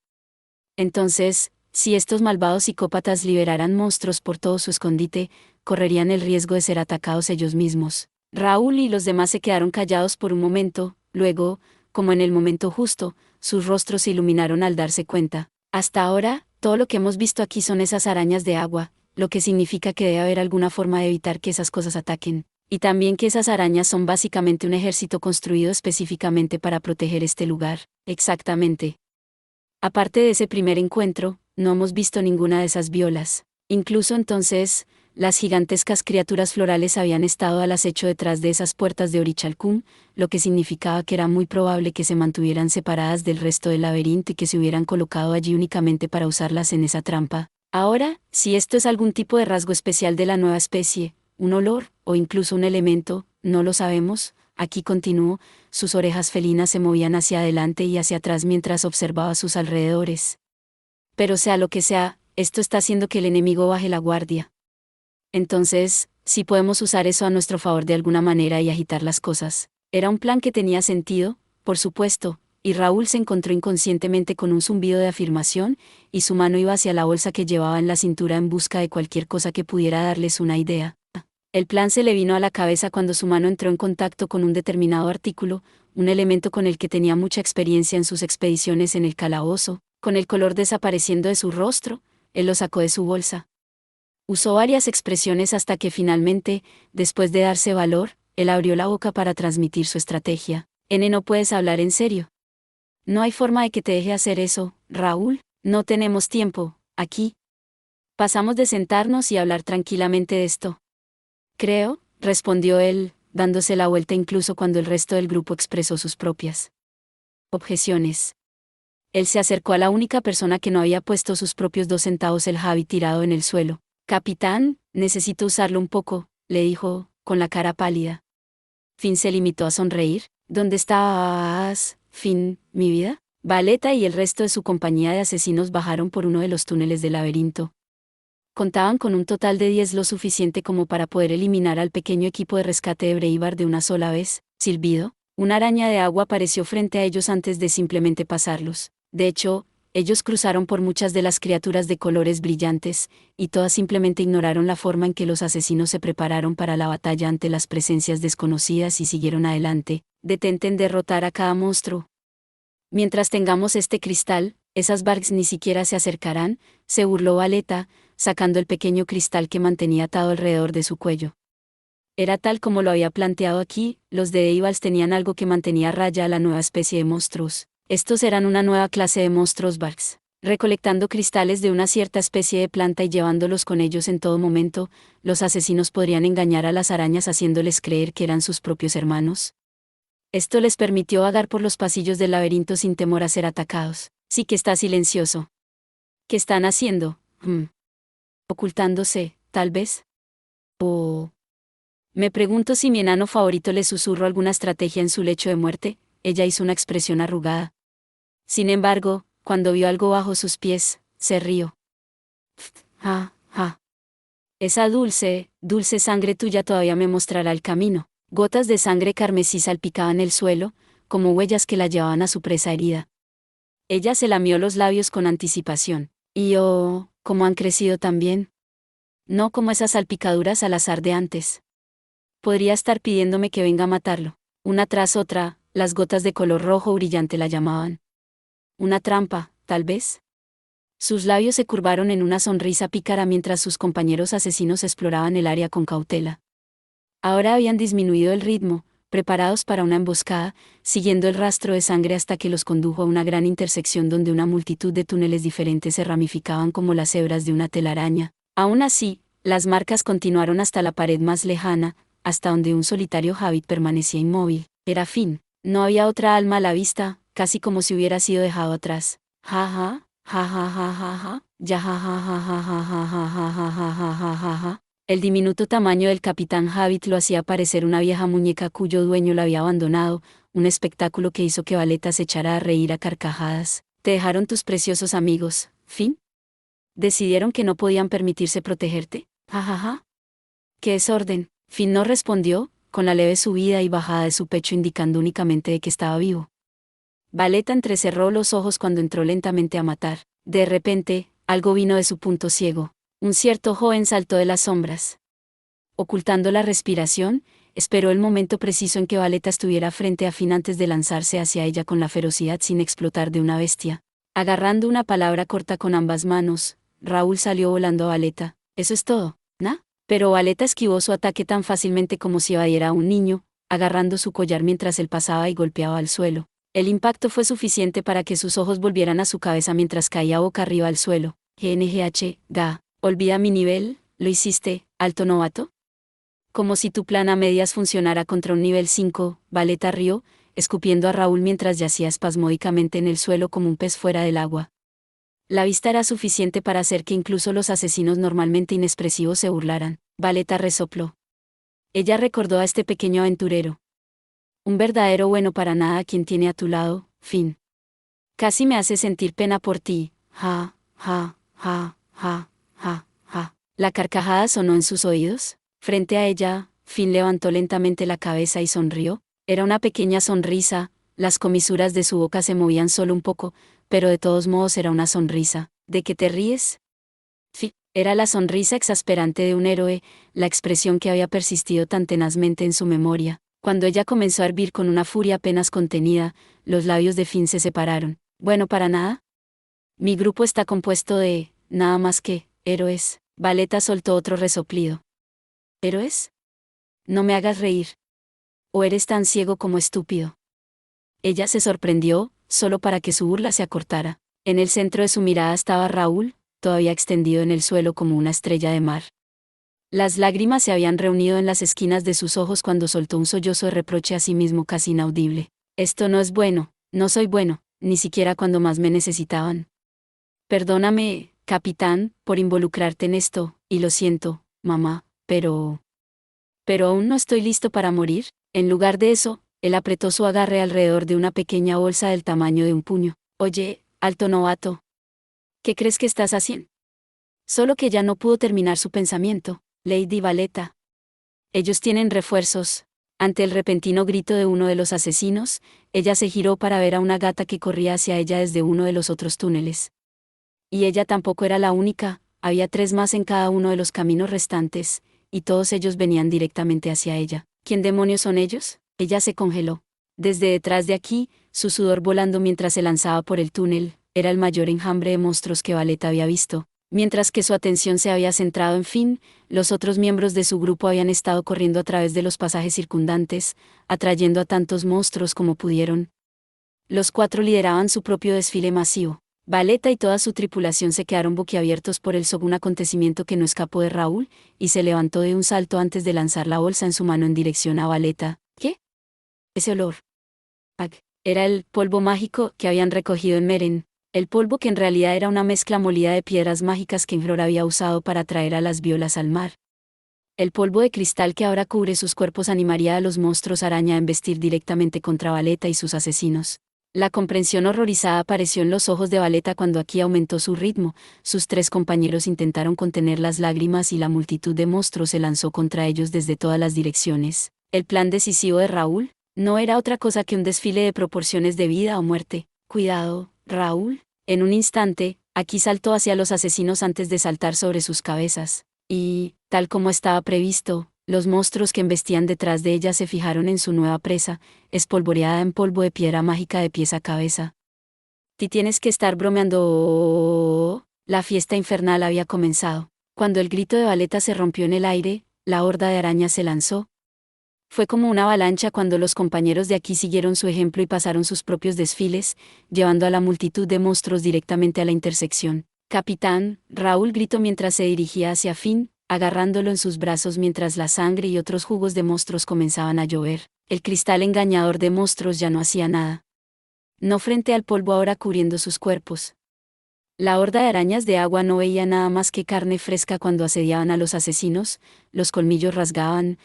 Entonces, Si estos malvados psicópatas liberaran monstruos por todo su escondite, correrían el riesgo de ser atacados ellos mismos. Raúl y los demás se quedaron callados por un momento, luego, como en el momento justo, sus rostros se iluminaron al darse cuenta. Hasta ahora, todo lo que hemos visto aquí son esas arañas de agua, lo que significa que debe haber alguna forma de evitar que esas cosas ataquen. Y también que esas arañas son básicamente un ejército construido específicamente para proteger este lugar. Exactamente. Aparte de ese primer encuentro, no hemos visto ninguna de esas violas. Incluso entonces, las gigantescas criaturas florales habían estado al acecho detrás de esas puertas de Orichalcum, lo que significaba que era muy probable que se mantuvieran separadas del resto del laberinto y que se hubieran colocado allí únicamente para usarlas en esa trampa. Ahora, si esto es algún tipo de rasgo especial de la nueva especie, un olor, o incluso un elemento, no lo sabemos. Aquí continuó, sus orejas felinas se movían hacia adelante y hacia atrás mientras observaba sus alrededores. Pero sea lo que sea, esto está haciendo que el enemigo baje la guardia. Entonces, si podemos usar eso a nuestro favor de alguna manera y agitar las cosas. Era un plan que tenía sentido, por supuesto, y Raúl se encontró inconscientemente con un zumbido de afirmación, y su mano iba hacia la bolsa que llevaba en la cintura en busca de cualquier cosa que pudiera darles una idea. El plan se le vino a la cabeza cuando su mano entró en contacto con un determinado artículo, un elemento con el que tenía mucha experiencia en sus expediciones en el calabozo. Con el color desapareciendo de su rostro, él lo sacó de su bolsa. Usó varias expresiones hasta que finalmente, después de darse valor, él abrió la boca para transmitir su estrategia. No puedes hablar en serio. No hay forma de que te deje hacer eso, Raúl. No tenemos tiempo, aquí. Pasamos de sentarnos y hablar tranquilamente de esto. Creo, respondió él, dándose la vuelta incluso cuando el resto del grupo expresó sus propias objeciones. Él se acercó a la única persona que no había puesto sus propios 2 centavos, el Javi tirado en el suelo. Capitán, necesito usarlo un poco, le dijo, con la cara pálida. Finn se limitó a sonreír. ¿Dónde estás, Finn, mi vida? Valeta y el resto de su compañía de asesinos bajaron por uno de los túneles del laberinto. Contaban con un total de 10, lo suficiente como para poder eliminar al pequeño equipo de rescate de Breivar de una sola vez. Silbido, una araña de agua apareció frente a ellos antes de simplemente pasarlos. De hecho, ellos cruzaron por muchas de las criaturas de colores brillantes, y todas simplemente ignoraron la forma en que los asesinos se prepararon para la batalla ante las presencias desconocidas y siguieron adelante. Detente en derrotar a cada monstruo. Mientras tengamos este cristal, esas Barks ni siquiera se acercarán, se burló Valeta, sacando el pequeño cristal que mantenía atado alrededor de su cuello. Era tal como lo había planteado aquí, los de Eivals tenían algo que mantenía a raya a la nueva especie de monstruos. Estos eran una nueva clase de monstruos Barks, recolectando cristales de una cierta especie de planta y llevándolos con ellos en todo momento. Los asesinos podrían engañar a las arañas haciéndoles creer que eran sus propios hermanos. Esto les permitió vagar por los pasillos del laberinto sin temor a ser atacados. Sí que está silencioso. ¿Qué están haciendo? Ocultándose, tal vez. O... Me pregunto si mi enano favorito le susurró alguna estrategia en su lecho de muerte. Ella hizo una expresión arrugada. Sin embargo, cuando vio algo bajo sus pies, se rió. Ja, ja. Esa dulce, dulce sangre tuya todavía me mostrará el camino. Gotas de sangre carmesí salpicaban el suelo, como huellas que la llevaban a su presa herida. Ella se lamió los labios con anticipación. Y oh, ¿cómo han crecido también? No como esas salpicaduras al azar de antes. Podría estar pidiéndome que venga a matarlo. Una tras otra, las gotas de color rojo brillante la llamaban. Una trampa, tal vez. Sus labios se curvaron en una sonrisa pícara mientras sus compañeros asesinos exploraban el área con cautela. Ahora habían disminuido el ritmo, preparados para una emboscada, siguiendo el rastro de sangre hasta que los condujo a una gran intersección donde una multitud de túneles diferentes se ramificaban como las hebras de una telaraña. Aún así, las marcas continuaron hasta la pared más lejana, hasta donde un solitario Javid permanecía inmóvil. Era Finn. No había otra alma a la vista, casi como si hubiera sido dejado atrás. Ja ja, ja ja ja ja ja, ya ja ja ja ja ja ja ja ja ja ja ja ja ja. El diminuto tamaño del capitán Javid lo hacía parecer una vieja muñeca cuyo dueño la había abandonado, un espectáculo que hizo que Valeta se echara a reír a carcajadas. ¿Te dejaron tus preciosos amigos, Finn? ¿Decidieron que no podían permitirse protegerte? Ja ja ja. ¡Qué desorden! Finn no respondió, con la leve subida y bajada de su pecho indicando únicamente de que estaba vivo. Valeta entrecerró los ojos cuando entró lentamente a matar. De repente, Algo vino de su punto ciego. Un cierto joven saltó de las sombras. Ocultando la respiración, esperó el momento preciso en que Valeta estuviera frente a Finn antes de lanzarse hacia ella con la ferocidad sin explotar de una bestia. Agarrando una palabra corta con ambas manos, Raúl salió volando a Valeta. «¿Eso es todo, ¿no?» Pero Valeta esquivó su ataque tan fácilmente como si evadiera a un niño, agarrando su collar mientras él pasaba y golpeaba al suelo. El impacto fue suficiente para que sus ojos volvieran a su cabeza mientras caía boca arriba al suelo. «GNGH, ga, olvida mi nivel, ¿lo hiciste, alto novato?» Como si tu plan a medias funcionara contra un nivel 5, Valeta rió, escupiendo a Raúl mientras yacía espasmódicamente en el suelo como un pez fuera del agua. La vista era suficiente para hacer que incluso los asesinos normalmente inexpresivos se burlaran. Valeta resopló. Ella recordó a este pequeño aventurero. Un verdadero bueno para nada a quien tiene a tu lado, Finn. Casi me hace sentir pena por ti. Ja, ja, ja, ja, ja, ja. La carcajada sonó en sus oídos. Frente a ella, Finn levantó lentamente la cabeza y sonrió. Era una pequeña sonrisa, las comisuras de su boca se movían solo un poco, pero de todos modos era una sonrisa. ¿De qué te ríes? Finn, era la sonrisa exasperante de un héroe, la expresión que había persistido tan tenazmente en su memoria. Cuando ella comenzó a hervir con una furia apenas contenida, los labios de Finn se separaron. «¿Bueno para nada?» «Mi grupo está compuesto de, nada más que, héroes». Valeta soltó otro resoplido. ¿Héroes? No me hagas reír. ¿O eres tan ciego como estúpido? Ella se sorprendió, solo para que su burla se acortara. En el centro de su mirada estaba Raúl, todavía extendido en el suelo como una estrella de mar. Las lágrimas se habían reunido en las esquinas de sus ojos cuando soltó un sollozo de reproche a sí mismo casi inaudible. «Esto no es bueno, no soy bueno, ni siquiera cuando más me necesitaban. Perdóname, capitán, por involucrarte en esto, y lo siento, mamá, pero aún no estoy listo para morir». En lugar de eso, él apretó su agarre alrededor de una pequeña bolsa del tamaño de un puño. «Oye, alto novato. ¿Qué crees que estás haciendo?» Solo que ya no pudo terminar su pensamiento. «Lady Valeta. Ellos tienen refuerzos». Ante el repentino grito de uno de los asesinos, ella se giró para ver a una gata que corría hacia ella desde uno de los otros túneles. Y ella tampoco era la única, había 3 más en cada uno de los caminos restantes, y todos ellos venían directamente hacia ella. ¿Quién demonios son ellos? Ella se congeló. Desde detrás de aquí, su sudor volando mientras se lanzaba por el túnel, era el mayor enjambre de monstruos que Valeta había visto. Mientras que su atención se había centrado en Finn, los otros miembros de su grupo habían estado corriendo a través de los pasajes circundantes, atrayendo a tantos monstruos como pudieron. Los 4 lideraban su propio desfile masivo. Valeta y toda su tripulación se quedaron boquiabiertos por el un acontecimiento que no escapó de Raúl, y se levantó de un salto antes de lanzar la bolsa en su mano en dirección a Valeta. ¿Qué? Ese olor. Era el polvo mágico que habían recogido en Meren, el polvo que en realidad era una mezcla molida de piedras mágicas que Enflor había usado para traer a las violas al mar. El polvo de cristal que ahora cubre sus cuerpos animaría a los monstruos araña a embestir directamente contra Valeta y sus asesinos. La comprensión horrorizada apareció en los ojos de Valeta cuando aquí aumentó su ritmo, sus 3 compañeros intentaron contener las lágrimas y la multitud de monstruos se lanzó contra ellos desde todas las direcciones. El plan decisivo de Raúl no era otra cosa que un desfile de proporciones de vida o muerte. «Cuidado, Raúl». En un instante, aquí saltó hacia los asesinos antes de saltar sobre sus cabezas. Y, tal como estaba previsto, los monstruos que embestían detrás de ella se fijaron en su nueva presa, espolvoreada en polvo de piedra mágica de pies a cabeza. «Ti tienes que estar bromeando». La fiesta infernal había comenzado. Cuando el grito de Valeta se rompió en el aire, la horda de arañas se lanzó. Fue como una avalancha cuando los compañeros de aquí siguieron su ejemplo y pasaron sus propios desfiles, llevando a la multitud de monstruos directamente a la intersección. «Capitán», Raúl gritó mientras se dirigía hacia Finn, agarrándolo en sus brazos mientras la sangre y otros jugos de monstruos comenzaban a llover. El cristal engañador de monstruos ya no hacía nada. No frente al polvo ahora cubriendo sus cuerpos. La horda de arañas de agua no veía nada más que carne fresca cuando asediaban a los asesinos, los colmillos rasgaban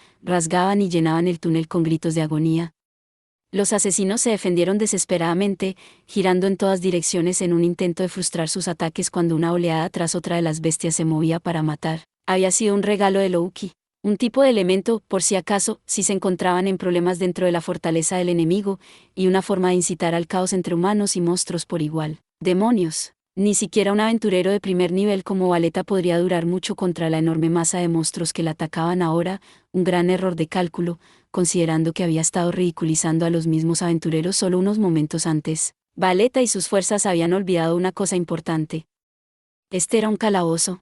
y llenaban el túnel con gritos de agonía. Los asesinos se defendieron desesperadamente, girando en todas direcciones en un intento de frustrar sus ataques cuando una oleada tras otra de las bestias se movía para matar. Había sido un regalo de Loki, un tipo de elemento, por si acaso, si se encontraban en problemas dentro de la fortaleza del enemigo, y una forma de incitar al caos entre humanos y monstruos por igual. «Demonios», Ni siquiera un aventurero de primer nivel como Valeta podría durar mucho contra la enorme masa de monstruos que la atacaban ahora, un gran error de cálculo, considerando que había estado ridiculizando a los mismos aventureros solo unos momentos antes. Valeta y sus fuerzas habían olvidado una cosa importante. Este era un calabozo.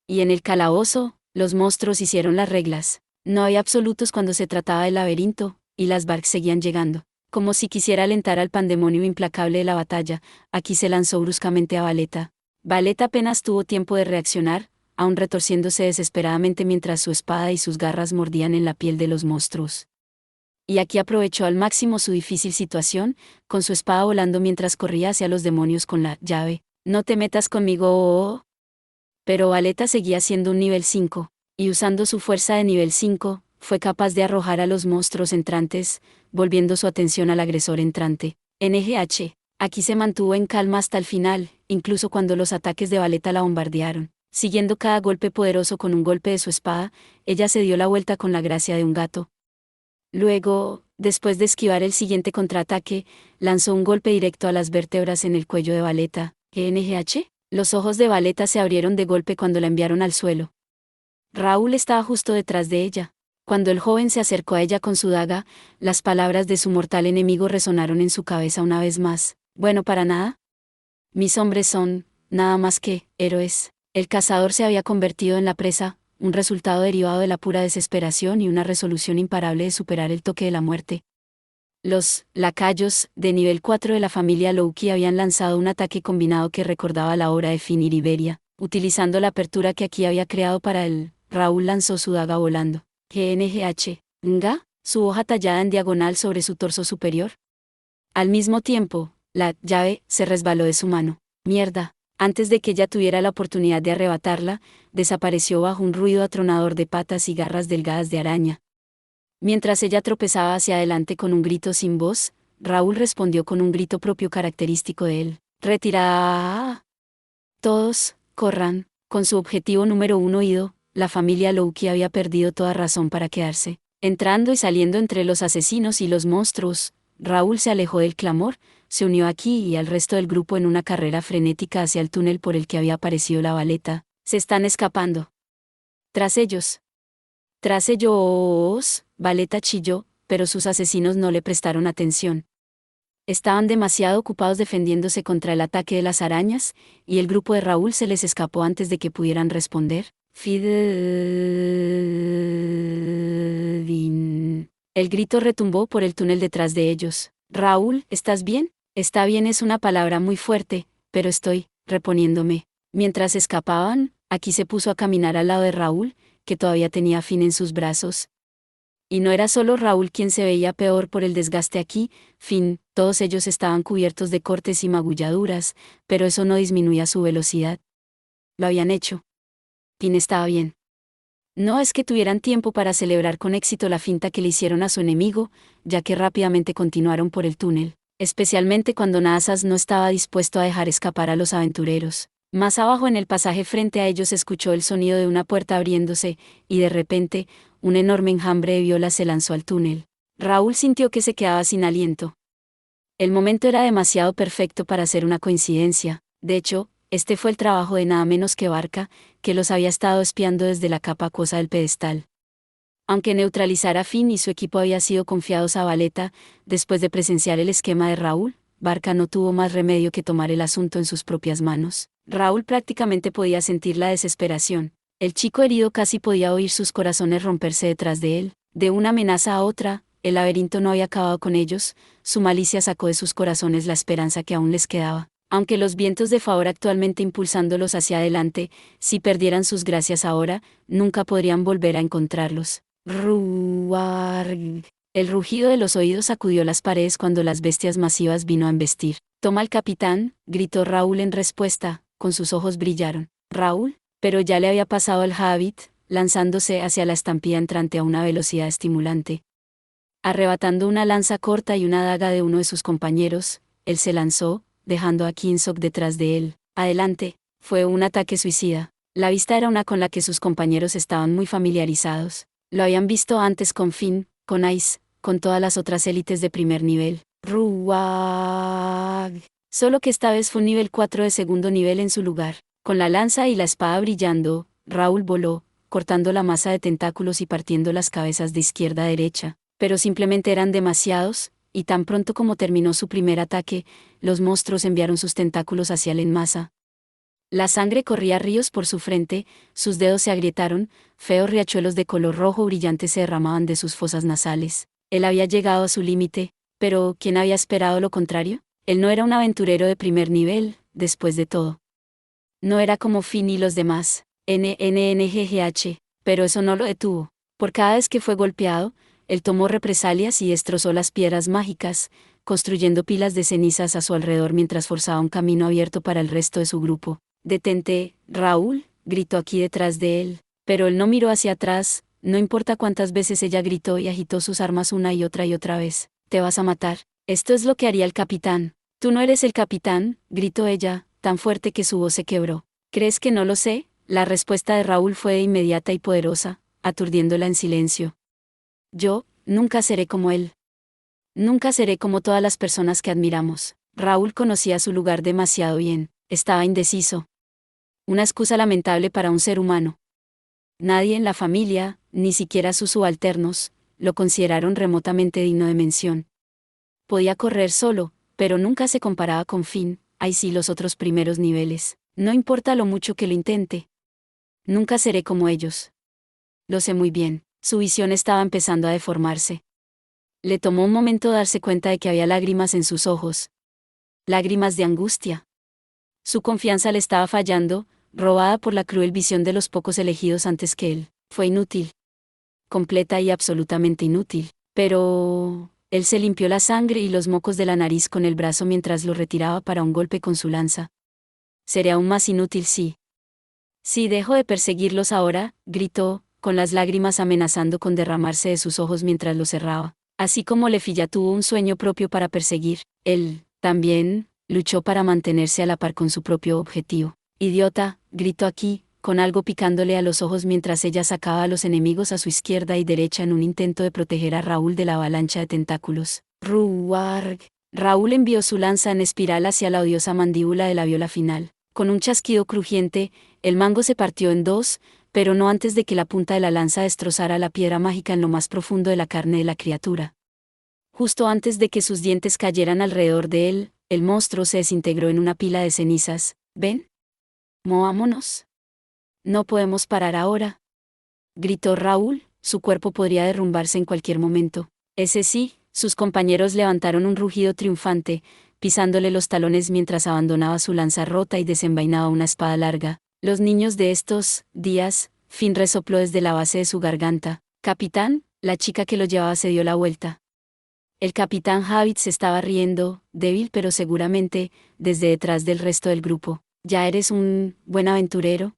Y en el calabozo, los monstruos hicieron las reglas. No había absolutos cuando se trataba del laberinto, y las Barks seguían llegando. Como si quisiera alentar al pandemonio implacable de la batalla, aquí se lanzó bruscamente a Valeta. Valeta apenas tuvo tiempo de reaccionar, aún retorciéndose desesperadamente mientras su espada y sus garras mordían en la piel de los monstruos. Y aquí aprovechó al máximo su difícil situación, con su espada volando mientras corría hacia los demonios con la llave. «No te metas conmigo, oh». Pero Valeta seguía siendo un nivel 5, y usando su fuerza de nivel 5, fue capaz de arrojar a los monstruos entrantes, volviendo su atención al agresor entrante. NGH. Aquí se mantuvo en calma hasta el final, incluso cuando los ataques de Valeta la bombardearon. Siguiendo cada golpe poderoso con un golpe de su espada, ella se dio la vuelta con la gracia de un gato. Luego, después de esquivar el siguiente contraataque, lanzó un golpe directo a las vértebras en el cuello de Valeta. NGH. Los ojos de Valeta se abrieron de golpe cuando la enviaron al suelo. Raúl estaba justo detrás de ella. Cuando el joven se acercó a ella con su daga, las palabras de su mortal enemigo resonaron en su cabeza una vez más. «Bueno para nada. Mis hombres son, nada más que, héroes». El cazador se había convertido en la presa, un resultado derivado de la pura desesperación y una resolución imparable de superar el toque de la muerte. Los lacayos, de nivel 4 de la familia Louki habían lanzado un ataque combinado que recordaba la obra de Finir Iberia, utilizando la apertura que aquí había creado para él. Raúl lanzó su daga volando. GNGH. Nga, su hoja tallada en diagonal sobre su torso superior. Al mismo tiempo, la llave se resbaló de su mano. Mierda. Antes de que ella tuviera la oportunidad de arrebatarla, desapareció bajo un ruido atronador de patas y garras delgadas de araña. Mientras ella tropezaba hacia adelante con un grito sin voz, Raúl respondió con un grito propio característico de él. «¡Retirada!». Todos, corran. Con su objetivo número 1 ido, la familia Louki había perdido toda razón para quedarse. Entrando y saliendo entre los asesinos y los monstruos, Raúl se alejó del clamor, se unió aquí y al resto del grupo en una carrera frenética hacia el túnel por el que había aparecido la Valeta. «Se están escapando». Tras ellos. Tras ellos, Valeta chilló, pero sus asesinos no le prestaron atención. Estaban demasiado ocupados defendiéndose contra el ataque de las arañas, y el grupo de Raúl se les escapó antes de que pudieran responder. Fidin. El grito retumbó por el túnel detrás de ellos. «Raúl, ¿estás bien?». «Está bien» es una palabra muy fuerte, pero estoy reponiéndome. Mientras escapaban, aquí se puso a caminar al lado de Raúl, que todavía tenía a Finn en sus brazos. Y no era solo Raúl quien se veía peor por el desgaste aquí, Finn, todos ellos estaban cubiertos de cortes y magulladuras, pero eso no disminuía su velocidad. Lo habían hecho. Finn estaba bien. No es que tuvieran tiempo para celebrar con éxito la finta que le hicieron a su enemigo, ya que rápidamente continuaron por el túnel, especialmente cuando Naasas no estaba dispuesto a dejar escapar a los aventureros. Más abajo en el pasaje frente a ellos escuchó el sonido de una puerta abriéndose, y de repente, un enorme enjambre de violas se lanzó al túnel. Raúl sintió que se quedaba sin aliento. El momento era demasiado perfecto para ser una coincidencia. De hecho, este fue el trabajo de nada menos que Barca, que los había estado espiando desde la capa acuosa del pedestal. Aunque neutralizar a Finn y su equipo había sido confiados a Valeta, después de presenciar el esquema de Raúl, Barca no tuvo más remedio que tomar el asunto en sus propias manos. Raúl prácticamente podía sentir la desesperación. El chico herido casi podía oír sus corazones romperse detrás de él. De una amenaza a otra, el laberinto no había acabado con ellos, su malicia sacó de sus corazones la esperanza que aún les quedaba. Aunque los vientos de favor actualmente impulsándolos hacia adelante, si perdieran sus gracias ahora, nunca podrían volver a encontrarlos. Ruarg. El rugido de los oídos sacudió las paredes cuando las bestias masivas vino a embestir. «Toma al capitán», gritó Raúl en respuesta, con sus ojos brillaron. «Raúl», pero ya le había pasado el hábit, lanzándose hacia la estampida entrante a una velocidad estimulante. Arrebatando una lanza corta y una daga de uno de sus compañeros, él se lanzó, dejando a Kinsok detrás de él. Adelante, fue un ataque suicida. La vista era una con la que sus compañeros estaban muy familiarizados. Lo habían visto antes con Finn, con Ice, con todas las otras élites de primer nivel. Ruag. Solo que esta vez fue un nivel 4 de segundo nivel en su lugar. Con la lanza y la espada brillando, Raúl voló, cortando la masa de tentáculos y partiendo las cabezas de izquierda a derecha, pero simplemente eran demasiados, y tan pronto como terminó su primer ataque, los monstruos enviaron sus tentáculos hacia él en masa. La sangre corría ríos por su frente, sus dedos se agrietaron, feos riachuelos de color rojo brillante se derramaban de sus fosas nasales. Él había llegado a su límite, pero ¿quién había esperado lo contrario? Él no era un aventurero de primer nivel, después de todo. No era como Finn y los demás, NNNGGH, pero eso no lo detuvo. Por cada vez que fue golpeado, él tomó represalias y destrozó las piedras mágicas, construyendo pilas de cenizas a su alrededor mientras forzaba un camino abierto para el resto de su grupo. «Detente, Raúl», gritó aquí detrás de él, pero él no miró hacia atrás, no importa cuántas veces ella gritó y agitó sus armas una y otra vez. «Te vas a matar. Esto es lo que haría el capitán». «Tú no eres el capitán», gritó ella, tan fuerte que su voz se quebró. «¿Crees que no lo sé?». La respuesta de Raúl fue inmediata y poderosa, aturdiéndola en silencio. «Yo, nunca seré como él. Nunca seré como todas las personas que admiramos». Raúl conocía su lugar demasiado bien, estaba indeciso. Una excusa lamentable para un ser humano. Nadie en la familia, ni siquiera sus subalternos, lo consideraron remotamente digno de mención. Podía correr solo, pero nunca se comparaba con Finn, ahí sí los otros primeros niveles. No importa lo mucho que lo intente. Nunca seré como ellos. Lo sé muy bien, su visión estaba empezando a deformarse. Le tomó un momento darse cuenta de que había lágrimas en sus ojos. Lágrimas de angustia. Su confianza le estaba fallando, robada por la cruel visión de los pocos elegidos antes que él. Fue inútil. Completa y absolutamente inútil. Pero él se limpió la sangre y los mocos de la nariz con el brazo mientras lo retiraba para un golpe con su lanza. Sería aún más inútil si dejo de perseguirlos ahora, gritó, con las lágrimas amenazando con derramarse de sus ojos mientras los cerraba. Así como Lefilla tuvo un sueño propio para perseguir, él, también, luchó para mantenerse a la par con su propio objetivo. «Idiota», gritó aquí, con algo picándole a los ojos mientras ella sacaba a los enemigos a su izquierda y derecha en un intento de proteger a Raúl de la avalancha de tentáculos. «Ruarg». Raúl envió su lanza en espiral hacia la odiosa mandíbula de la viola final. Con un chasquido crujiente, el mango se partió en dos, pero no antes de que la punta de la lanza destrozara la piedra mágica en lo más profundo de la carne de la criatura. Justo antes de que sus dientes cayeran alrededor de él, el monstruo se desintegró en una pila de cenizas. «¿Ven? Movámonos. No podemos parar ahora», gritó Raúl, su cuerpo podría derrumbarse en cualquier momento. Ese sí, sus compañeros levantaron un rugido triunfante, pisándole los talones mientras abandonaba su lanza rota y desenvainaba una espada larga. «Los niños de estos días», Finn resopló desde la base de su garganta. «Capitán», la chica que lo llevaba se dio la vuelta. El capitán Javits se estaba riendo, débil pero seguramente, desde detrás del resto del grupo. «¿Ya eres un buen aventurero,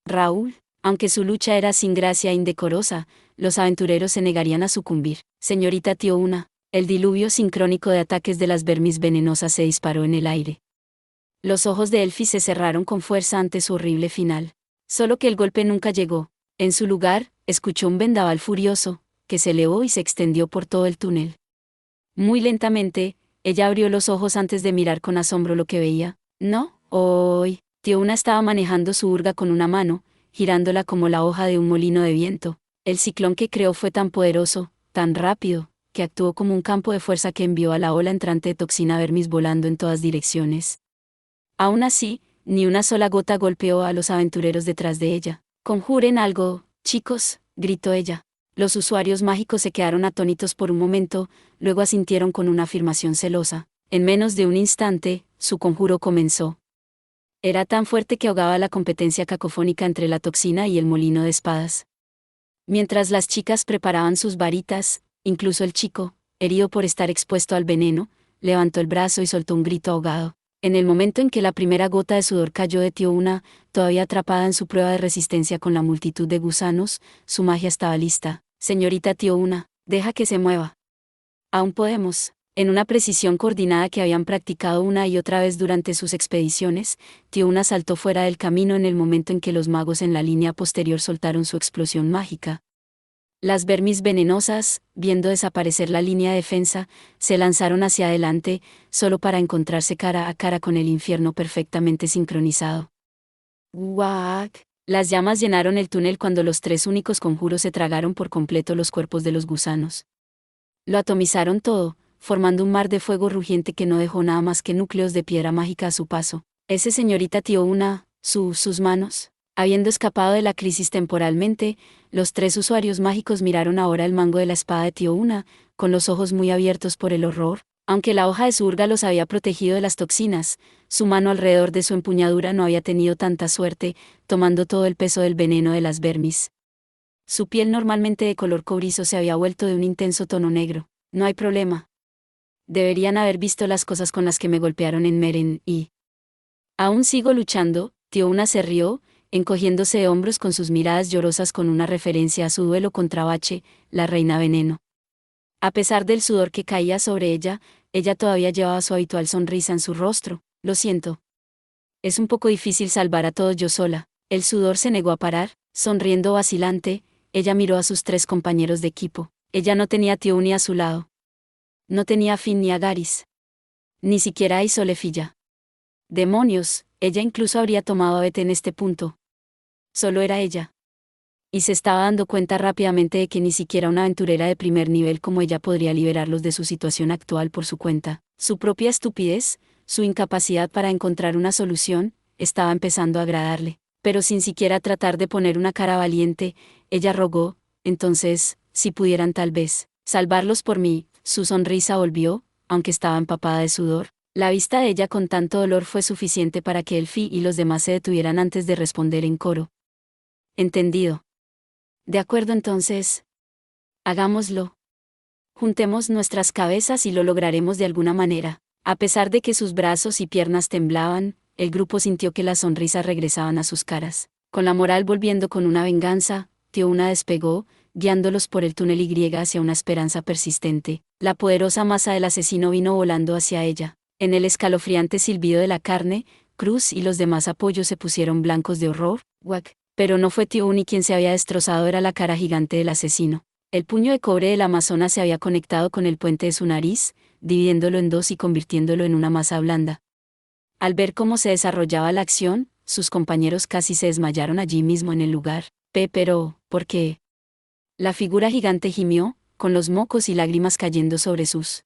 Raúl?». Aunque su lucha era sin gracia e indecorosa, los aventureros se negarían a sucumbir. «Señorita Tiouna». El diluvio sincrónico de ataques de las vermis venenosas se disparó en el aire. Los ojos de Elfi se cerraron con fuerza ante su horrible final. Solo que el golpe nunca llegó. En su lugar, escuchó un vendaval furioso, que se elevó y se extendió por todo el túnel. Muy lentamente, ella abrió los ojos antes de mirar con asombro lo que veía. «No, hoy». Tiouna estaba manejando su urga con una mano, girándola como la hoja de un molino de viento. El ciclón que creó fue tan poderoso, tan rápido, que actuó como un campo de fuerza que envió a la ola entrante de toxina vermis volando en todas direcciones. Aún así, ni una sola gota golpeó a los aventureros detrás de ella. «Conjuren algo, chicos», gritó ella. Los usuarios mágicos se quedaron atónitos por un momento, luego asintieron con una afirmación celosa. En menos de un instante, su conjuro comenzó. Era tan fuerte que ahogaba la competencia cacofónica entre la toxina y el molino de espadas. Mientras las chicas preparaban sus varitas, incluso el chico, herido por estar expuesto al veneno, levantó el brazo y soltó un grito ahogado. En el momento en que la primera gota de sudor cayó de Tiouna, todavía atrapada en su prueba de resistencia con la multitud de gusanos, su magia estaba lista. «Señorita Tiouna, deja que se mueva. Aún podemos». En una precisión coordinada que habían practicado una y otra vez durante sus expediciones, Tiouna saltó fuera del camino en el momento en que los magos en la línea posterior soltaron su explosión mágica. Las vermis venenosas, viendo desaparecer la línea de defensa, se lanzaron hacia adelante, solo para encontrarse cara a cara con el infierno perfectamente sincronizado. ¡Guac! Las llamas llenaron el túnel cuando los tres únicos conjuros se tragaron por completo los cuerpos de los gusanos. Lo atomizaron todo, formando un mar de fuego rugiente que no dejó nada más que núcleos de piedra mágica a su paso. Ese señorita Tiona, sus manos. Habiendo escapado de la crisis temporalmente, los tres usuarios mágicos miraron ahora el mango de la espada de Tiona, con los ojos muy abiertos por el horror. Aunque la hoja de surga los había protegido de las toxinas, su mano alrededor de su empuñadura no había tenido tanta suerte, tomando todo el peso del veneno de las vermis. Su piel normalmente de color cobrizo se había vuelto de un intenso tono negro. No hay problema. Deberían haber visto las cosas con las que me golpearon en Meren y... Aún sigo luchando, Tiona se rió, encogiéndose de hombros con sus miradas llorosas con una referencia a su duelo contra Bache, la reina veneno. A pesar del sudor que caía sobre ella todavía llevaba su habitual sonrisa en su rostro. Lo siento. Es un poco difícil salvar a todos yo sola. El sudor se negó a parar, sonriendo vacilante, ella miró a sus tres compañeros de equipo. Ella no tenía a Tiuni a su lado. No tenía a Finn ni a Garis. Ni siquiera a Isolefilla. Demonios, ella incluso habría tomado a Bete en este punto. Solo era ella. Y se estaba dando cuenta rápidamente de que ni siquiera una aventurera de primer nivel como ella podría liberarlos de su situación actual por su cuenta. Su propia estupidez, su incapacidad para encontrar una solución, estaba empezando a agradarle. Pero sin siquiera tratar de poner una cara valiente, ella rogó, entonces, si pudieran tal vez, salvarlos por mí. Su sonrisa volvió, aunque estaba empapada de sudor. La vista de ella con tanto dolor fue suficiente para que Elfi y los demás se detuvieran antes de responder en coro. Entendido. De acuerdo entonces. Hagámoslo. Juntemos nuestras cabezas y lo lograremos de alguna manera. A pesar de que sus brazos y piernas temblaban, el grupo sintió que las sonrisas regresaban a sus caras. Con la moral volviendo con una venganza, Tiona despegó, guiándolos por el túnel Y hacia una esperanza persistente. La poderosa masa del asesino vino volando hacia ella. En el escalofriante silbido de la carne, Cruz y los demás apoyos se pusieron blancos de horror. Guac. Pero no fue Tiuni quien se había destrozado, era la cara gigante del asesino. El puño de cobre del Amazonas se había conectado con el puente de su nariz, dividiéndolo en dos y convirtiéndolo en una masa blanda. Al ver cómo se desarrollaba la acción, sus compañeros casi se desmayaron allí mismo en el lugar. Pero, ¿por qué? La figura gigante gimió, con los mocos y lágrimas cayendo sobre sus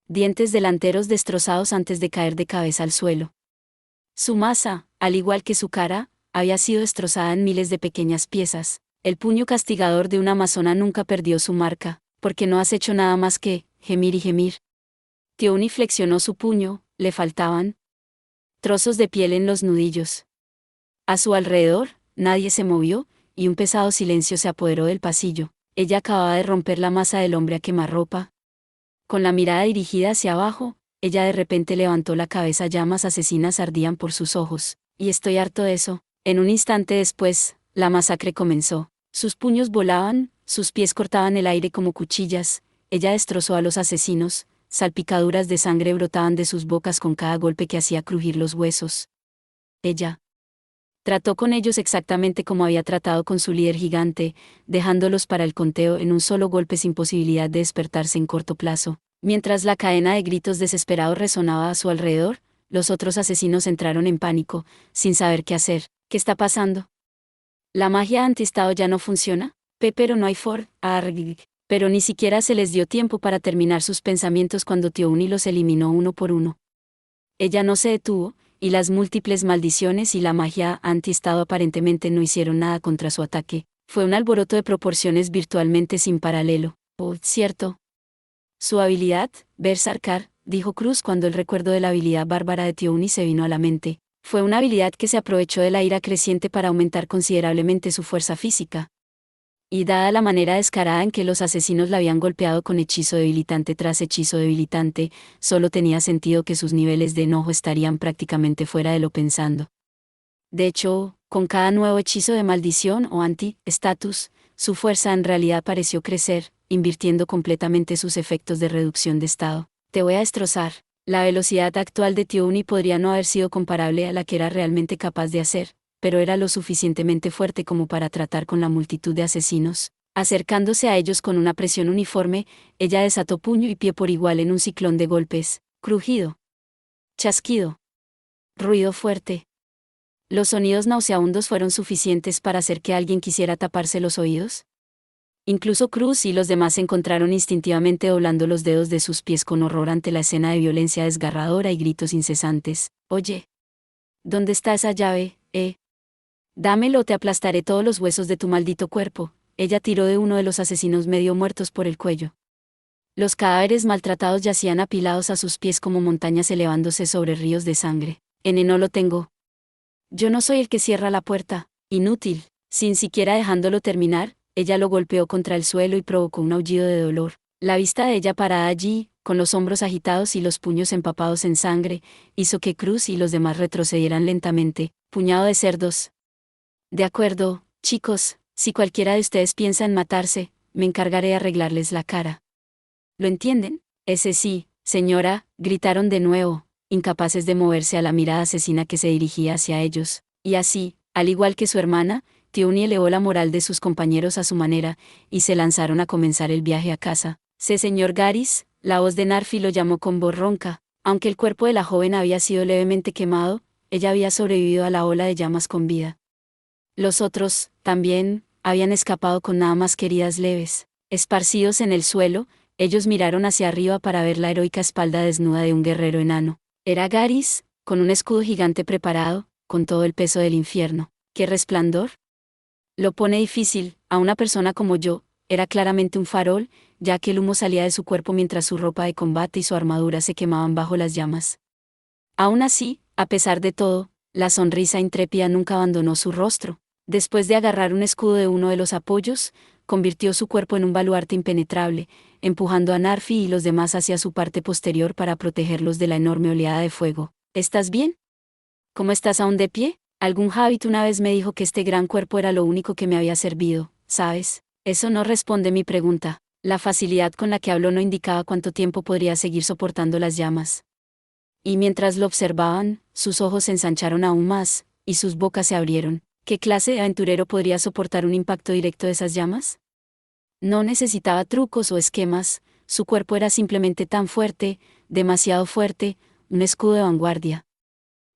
dientes delanteros destrozados antes de caer de cabeza al suelo. Su masa, al igual que su cara, había sido destrozada en miles de pequeñas piezas. El puño castigador de una amazona nunca perdió su marca, porque no has hecho nada más que gemir y gemir. Tioni flexionó su puño, le faltaban trozos de piel en los nudillos. A su alrededor, nadie se movió, y un pesado silencio se apoderó del pasillo. Ella acababa de romper la masa del hombre a quemarropa. Con la mirada dirigida hacia abajo, ella de repente levantó la cabeza, llamas asesinas ardían por sus ojos. Y estoy harto de eso. En un instante después, la masacre comenzó. Sus puños volaban, sus pies cortaban el aire como cuchillas, ella destrozó a los asesinos, salpicaduras de sangre brotaban de sus bocas con cada golpe que hacía crujir los huesos. Ella trató con ellos exactamente como había tratado con su líder gigante, dejándolos para el conteo en un solo golpe sin posibilidad de despertarse en corto plazo. Mientras la cadena de gritos desesperados resonaba a su alrededor, los otros asesinos entraron en pánico, sin saber qué hacer. ¿Qué está pasando? ¿La magia antiestado ya no funciona? Pero no hay pero ni siquiera se les dio tiempo para terminar sus pensamientos cuando Tioni los eliminó uno por uno. Ella no se detuvo, y las múltiples maldiciones y la magia antiestado aparentemente no hicieron nada contra su ataque. Fue un alboroto de proporciones virtualmente sin paralelo. Oh, cierto. Su habilidad, Berserkar, dijo Cruz cuando el recuerdo de la habilidad bárbara de Tioni se vino a la mente. Fue una habilidad que se aprovechó de la ira creciente para aumentar considerablemente su fuerza física. Y dada la manera descarada en que los asesinos la habían golpeado con hechizo debilitante tras hechizo debilitante, solo tenía sentido que sus niveles de enojo estarían prácticamente fuera de lo pensando. De hecho, con cada nuevo hechizo de maldición o anti-status, su fuerza en realidad pareció crecer, invirtiendo completamente sus efectos de reducción de estado. Te voy a destrozar. La velocidad actual de Tioni podría no haber sido comparable a la que era realmente capaz de hacer, pero era lo suficientemente fuerte como para tratar con la multitud de asesinos. Acercándose a ellos con una presión uniforme, ella desató puño y pie por igual en un ciclón de golpes, crujido, chasquido, ruido fuerte. ¿Los sonidos nauseabundos fueron suficientes para hacer que alguien quisiera taparse los oídos? Incluso Cruz y los demás se encontraron instintivamente doblando los dedos de sus pies con horror ante la escena de violencia desgarradora y gritos incesantes. Oye, ¿dónde está esa llave, Dámelo o te aplastaré todos los huesos de tu maldito cuerpo. Ella tiró de uno de los asesinos medio muertos por el cuello. Los cadáveres maltratados yacían apilados a sus pies como montañas elevándose sobre ríos de sangre. No lo tengo. Yo no soy el que cierra la puerta. Inútil. Sin siquiera dejándolo terminar, ella lo golpeó contra el suelo y provocó un aullido de dolor. La vista de ella parada allí, con los hombros agitados y los puños empapados en sangre, hizo que Cruz y los demás retrocedieran lentamente. Puñado de cerdos. De acuerdo, chicos, si cualquiera de ustedes piensa en matarse, me encargaré de arreglarles la cara. ¿Lo entienden? Ese sí, señora, gritaron de nuevo, incapaces de moverse a la mirada asesina que se dirigía hacia ellos, y así, al igual que su hermana, Tioni elevó la moral de sus compañeros a su manera, y se lanzaron a comenzar el viaje a casa. Señor Garis, la voz de Narfi lo llamó con voz ronca. Aunque el cuerpo de la joven había sido levemente quemado, ella había sobrevivido a la ola de llamas con vida. Los otros, también, habían escapado con nada más que heridas leves. Esparcidos en el suelo, ellos miraron hacia arriba para ver la heroica espalda desnuda de un guerrero enano. Era Garis, con un escudo gigante preparado, con todo el peso del infierno. ¡Qué resplandor! Lo pone difícil, a una persona como yo, era claramente un farol, ya que el humo salía de su cuerpo mientras su ropa de combate y su armadura se quemaban bajo las llamas. Aún así, a pesar de todo, la sonrisa intrépida nunca abandonó su rostro. Después de agarrar un escudo de uno de los apoyos, convirtió su cuerpo en un baluarte impenetrable, empujando a Narfi y los demás hacia su parte posterior para protegerlos de la enorme oleada de fuego. ¿Estás bien? ¿Cómo estás aún de pie? Algún Hobbit una vez me dijo que este gran cuerpo era lo único que me había servido, ¿sabes? Eso no responde mi pregunta. La facilidad con la que habló no indicaba cuánto tiempo podría seguir soportando las llamas. Y mientras lo observaban, sus ojos se ensancharon aún más, y sus bocas se abrieron. ¿Qué clase de aventurero podría soportar un impacto directo de esas llamas? No necesitaba trucos o esquemas, su cuerpo era simplemente tan fuerte, demasiado fuerte, un escudo de vanguardia.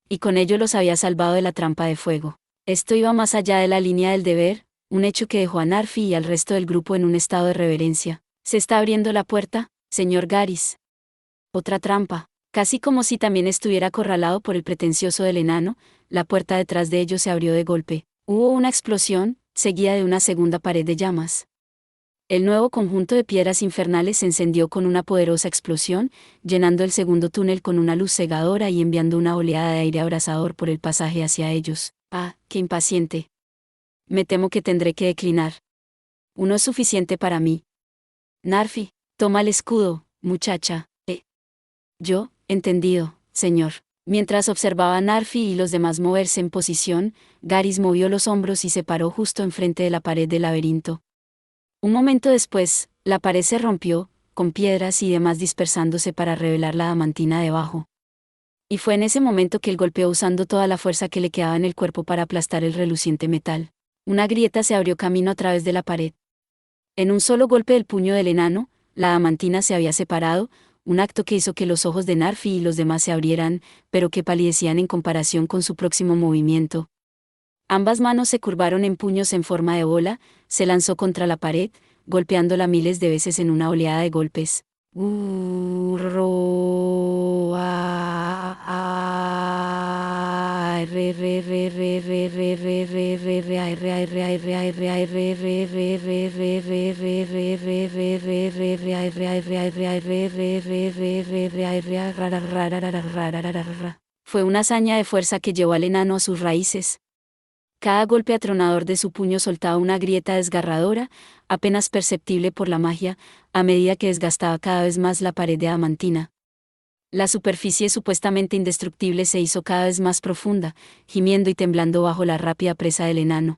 Y con ello los había salvado de la trampa de fuego. Esto iba más allá de la línea del deber, un hecho que dejó a Narfi y al resto del grupo en un estado de reverencia. ¿Se está abriendo la puerta, señor Garis? Otra trampa. Casi como si también estuviera acorralado por el pretencioso del enano, la puerta detrás de ellos se abrió de golpe. Hubo una explosión, seguida de una segunda pared de llamas. El nuevo conjunto de piedras infernales se encendió con una poderosa explosión, llenando el segundo túnel con una luz cegadora y enviando una oleada de aire abrasador por el pasaje hacia ellos. ¡Ah, qué impaciente! Me temo que tendré que declinar. Uno es suficiente para mí. Narfi, toma el escudo, muchacha. Yo, entendido, señor. Mientras observaba a Narfi y los demás moverse en posición, Garis movió los hombros y se paró justo enfrente de la pared del laberinto. Un momento después, la pared se rompió, con piedras y demás dispersándose para revelar la adamantina debajo. Y fue en ese momento que él golpeó usando toda la fuerza que le quedaba en el cuerpo para aplastar el reluciente metal. Una grieta se abrió camino a través de la pared. En un solo golpe del puño del enano, la adamantina se había separado, un acto que hizo que los ojos de Narfi y los demás se abrieran, pero que palidecían en comparación con su próximo movimiento. Ambas manos se curvaron en puños en forma de bola, se lanzó contra la pared, golpeándola miles de veces en una oleada de golpes. Fue una hazaña de fuerza que llevó al enano a sus raíces. Cada golpe atronador de su puño soltaba una grieta desgarradora, apenas perceptible por la magia, a medida que desgastaba cada vez más la pared de adamantina. La superficie supuestamente indestructible se hizo cada vez más profunda, gimiendo y temblando bajo la rápida presa del enano.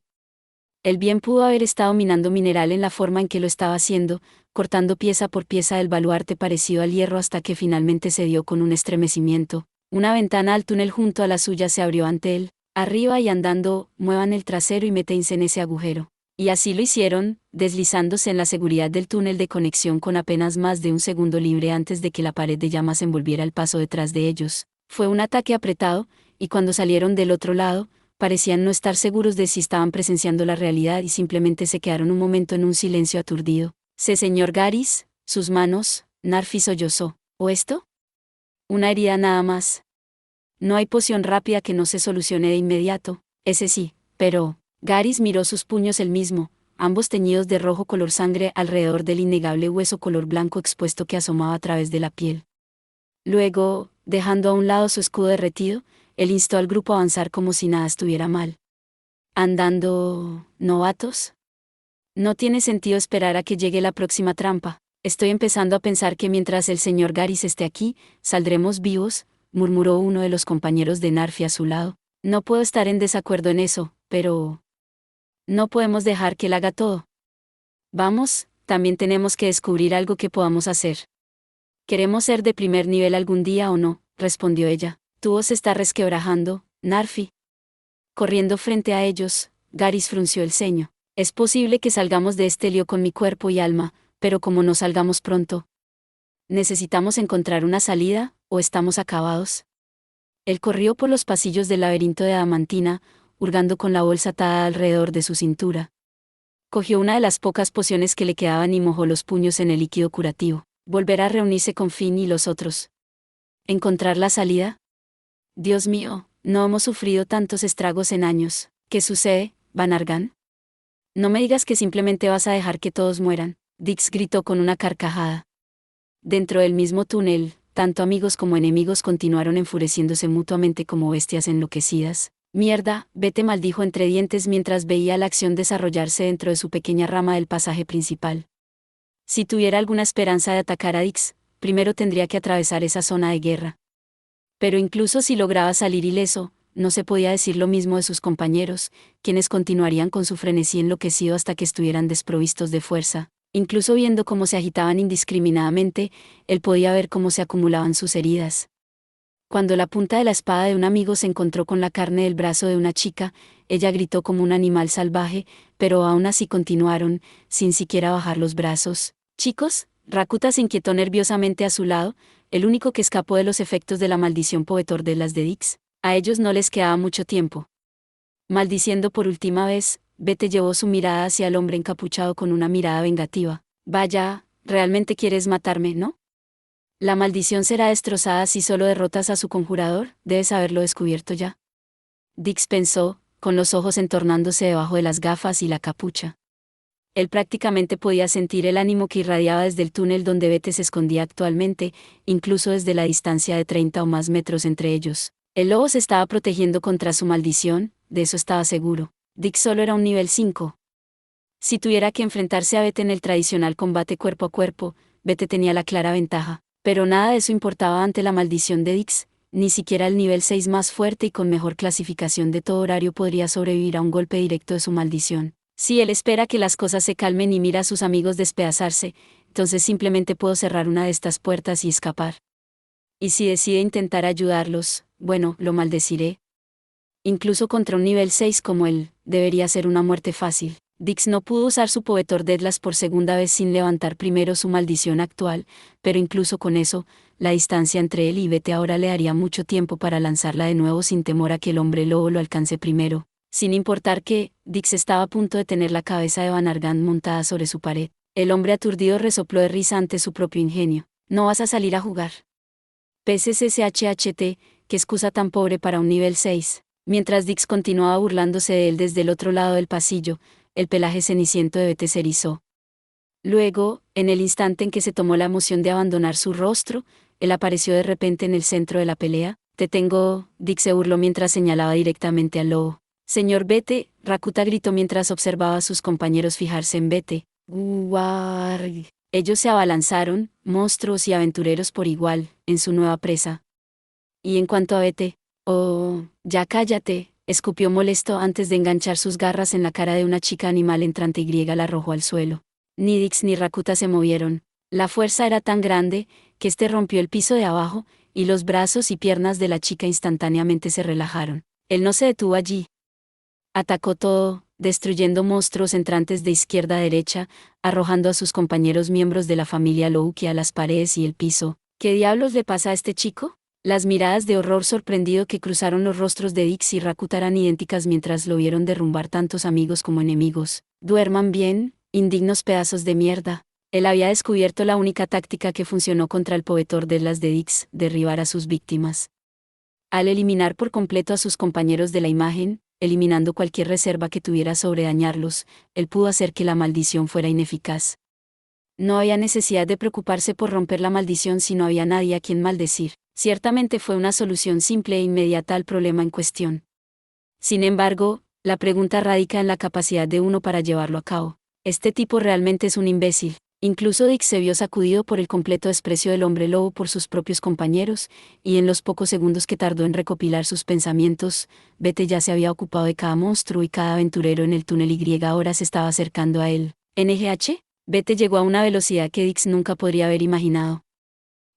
Él bien pudo haber estado minando mineral en la forma en que lo estaba haciendo, cortando pieza por pieza del baluarte parecido al hierro hasta que finalmente cedió con un estremecimiento. Una ventana al túnel junto a la suya se abrió ante él. Arriba y andando, muevan el trasero y métense en ese agujero. Y así lo hicieron, deslizándose en la seguridad del túnel de conexión con apenas más de un segundo libre antes de que la pared de llamas envolviera el paso detrás de ellos. Fue un ataque apretado, y cuando salieron del otro lado, parecían no estar seguros de si estaban presenciando la realidad y simplemente se quedaron un momento en un silencio aturdido. Señor Garis, sus manos, Narfi sollozó. ¿O esto? Una herida nada más. No hay poción rápida que no se solucione de inmediato, ese sí, pero... Garis miró sus puños él mismo, ambos teñidos de rojo color sangre alrededor del innegable hueso color blanco expuesto que asomaba a través de la piel. Luego, dejando a un lado su escudo derretido, él instó al grupo a avanzar como si nada estuviera mal. ¿Andando, novatos? No tiene sentido esperar a que llegue la próxima trampa. Estoy empezando a pensar que mientras el señor Garis esté aquí, saldremos vivos, murmuró uno de los compañeros de Narfi a su lado. No puedo estar en desacuerdo en eso, pero... no podemos dejar que él haga todo. Vamos, también tenemos que descubrir algo que podamos hacer. ¿Queremos ser de primer nivel algún día o no?, respondió ella. Tu voz se está resquebrajando, Narfi. Corriendo frente a ellos, Garis frunció el ceño. Es posible que salgamos de este lío con mi cuerpo y alma, pero como no salgamos pronto. ¿Necesitamos encontrar una salida, o estamos acabados? Él corrió por los pasillos del laberinto de adamantina, hurgando con la bolsa atada alrededor de su cintura. Cogió una de las pocas pociones que le quedaban y mojó los puños en el líquido curativo. Volverá a reunirse con Finn y los otros. ¿Encontrar la salida? Dios mío, no hemos sufrido tantos estragos en años. ¿Qué sucede, Banargan? No me digas que simplemente vas a dejar que todos mueran, Dix gritó con una carcajada. Dentro del mismo túnel, tanto amigos como enemigos continuaron enfureciéndose mutuamente como bestias enloquecidas. Mierda, vete, maldijo entre dientes mientras veía la acción desarrollarse dentro de su pequeña rama del pasaje principal. Si tuviera alguna esperanza de atacar a Dix, primero tendría que atravesar esa zona de guerra. Pero incluso si lograba salir ileso, no se podía decir lo mismo de sus compañeros, quienes continuarían con su frenesí enloquecido hasta que estuvieran desprovistos de fuerza. Incluso viendo cómo se agitaban indiscriminadamente, él podía ver cómo se acumulaban sus heridas. Cuando la punta de la espada de un amigo se encontró con la carne del brazo de una chica, ella gritó como un animal salvaje, pero aún así continuaron, sin siquiera bajar los brazos. Chicos, Rakuta se inquietó nerviosamente a su lado, el único que escapó de los efectos de la maldición poetor de las de Dix. A ellos no les quedaba mucho tiempo. Maldiciendo por última vez, Bete llevó su mirada hacia el hombre encapuchado con una mirada vengativa. Vaya, realmente quieres matarme, ¿no? La maldición será destrozada si solo derrotas a su conjurador, debes haberlo descubierto ya. Dix pensó, con los ojos entornándose debajo de las gafas y la capucha. Él prácticamente podía sentir el ánimo que irradiaba desde el túnel donde Bete se escondía actualmente, incluso desde la distancia de 30 o más metros entre ellos. El lobo se estaba protegiendo contra su maldición, de eso estaba seguro. Dix solo era un nivel 5. Si tuviera que enfrentarse a Bete en el tradicional combate cuerpo a cuerpo, Bete tenía la clara ventaja. Pero nada de eso importaba ante la maldición de Dix, ni siquiera el nivel 6 más fuerte y con mejor clasificación de todo horario podría sobrevivir a un golpe directo de su maldición. Si él espera que las cosas se calmen y mira a sus amigos despedazarse, entonces simplemente puedo cerrar una de estas puertas y escapar. Y si decide intentar ayudarlos, bueno, lo maldeciré. Incluso contra un nivel 6 como él, debería ser una muerte fácil. Dix no pudo usar su Poetor Deathless por segunda vez sin levantar primero su maldición actual, pero incluso con eso, la distancia entre él y Bete ahora le daría mucho tiempo para lanzarla de nuevo sin temor a que el hombre lobo lo alcance primero. Sin importar que, Dix estaba a punto de tener la cabeza de Banargan montada sobre su pared. El hombre aturdido resopló de risa ante su propio ingenio. No vas a salir a jugar. PSSHHT, qué excusa tan pobre para un nivel 6. Mientras Dix continuaba burlándose de él desde el otro lado del pasillo, el pelaje ceniciento de Bete se erizó. Luego, en el instante en que se tomó la emoción de abandonar su rostro, él apareció de repente en el centro de la pelea. Te tengo, Dix se burló mientras señalaba directamente al lobo. Señor Bete, Rakuta gritó mientras observaba a sus compañeros fijarse en Bete. ¡Guarg! Ellos se abalanzaron, monstruos y aventureros por igual, en su nueva presa. Y en cuanto a Bete, oh, ya cállate, escupió molesto antes de enganchar sus garras en la cara de una chica animal entrante y la arrojó al suelo. Ni Dix ni Rakuta se movieron. La fuerza era tan grande, que este rompió el piso de abajo, y los brazos y piernas de la chica instantáneamente se relajaron. Él no se detuvo allí. Atacó todo, destruyendo monstruos entrantes de izquierda a derecha, arrojando a sus compañeros miembros de la familia Louki a las paredes y el piso. ¿Qué diablos le pasa a este chico? Las miradas de horror sorprendido que cruzaron los rostros de Dix y Rakuta eran idénticas mientras lo vieron derrumbar tantos amigos como enemigos. Duerman bien, indignos pedazos de mierda. Él había descubierto la única táctica que funcionó contra el poetor de las de Dix, derribar a sus víctimas. Al eliminar por completo a sus compañeros de la imagen, eliminando cualquier reserva que tuviera sobre dañarlos, él pudo hacer que la maldición fuera ineficaz. No había necesidad de preocuparse por romper la maldición si no había nadie a quien maldecir. Ciertamente fue una solución simple e inmediata al problema en cuestión. Sin embargo, la pregunta radica en la capacidad de uno para llevarlo a cabo. Este tipo realmente es un imbécil. Incluso Dick se vio sacudido por el completo desprecio del hombre lobo por sus propios compañeros, y en los pocos segundos que tardó en recopilar sus pensamientos, Bete ya se había ocupado de cada monstruo y cada aventurero en el túnel Y ahora se estaba acercando a él. NGH, Bete llegó a una velocidad que Dix nunca podría haber imaginado.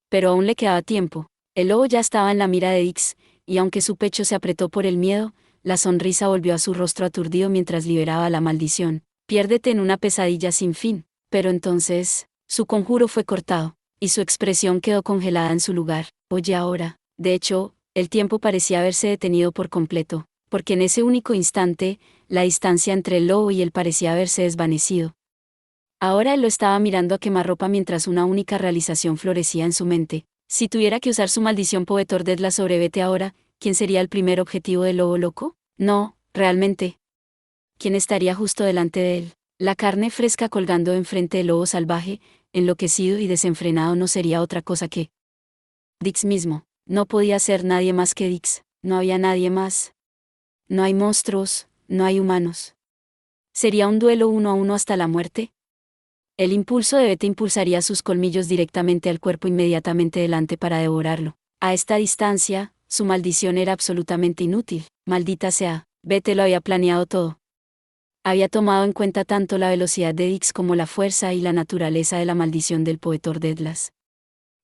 Pero aún le quedaba tiempo. El lobo ya estaba en la mira de Dix, y aunque su pecho se apretó por el miedo, la sonrisa volvió a su rostro aturdido mientras liberaba la maldición. Piérdete en una pesadilla sin fin. Pero entonces, su conjuro fue cortado, y su expresión quedó congelada en su lugar. Oye ahora, de hecho, el tiempo parecía haberse detenido por completo, porque en ese único instante, la distancia entre el lobo y él parecía haberse desvanecido. Ahora él lo estaba mirando a quemarropa mientras una única realización florecía en su mente. Si tuviera que usar su maldición Poetor Dedla sobre Bete ahora, ¿quién sería el primer objetivo del lobo loco? No, realmente. ¿Quién estaría justo delante de él? La carne fresca colgando enfrente del lobo salvaje, enloquecido y desenfrenado no sería otra cosa que Dix mismo. No podía ser nadie más que Dix. No había nadie más. No hay monstruos, no hay humanos. ¿Sería un duelo 1-1 hasta la muerte? El impulso de Bete impulsaría sus colmillos directamente al cuerpo inmediatamente delante para devorarlo. A esta distancia, su maldición era absolutamente inútil. Maldita sea, Bete lo había planeado todo. Había tomado en cuenta tanto la velocidad de Dix como la fuerza y la naturaleza de la maldición del Poetor Dedlas.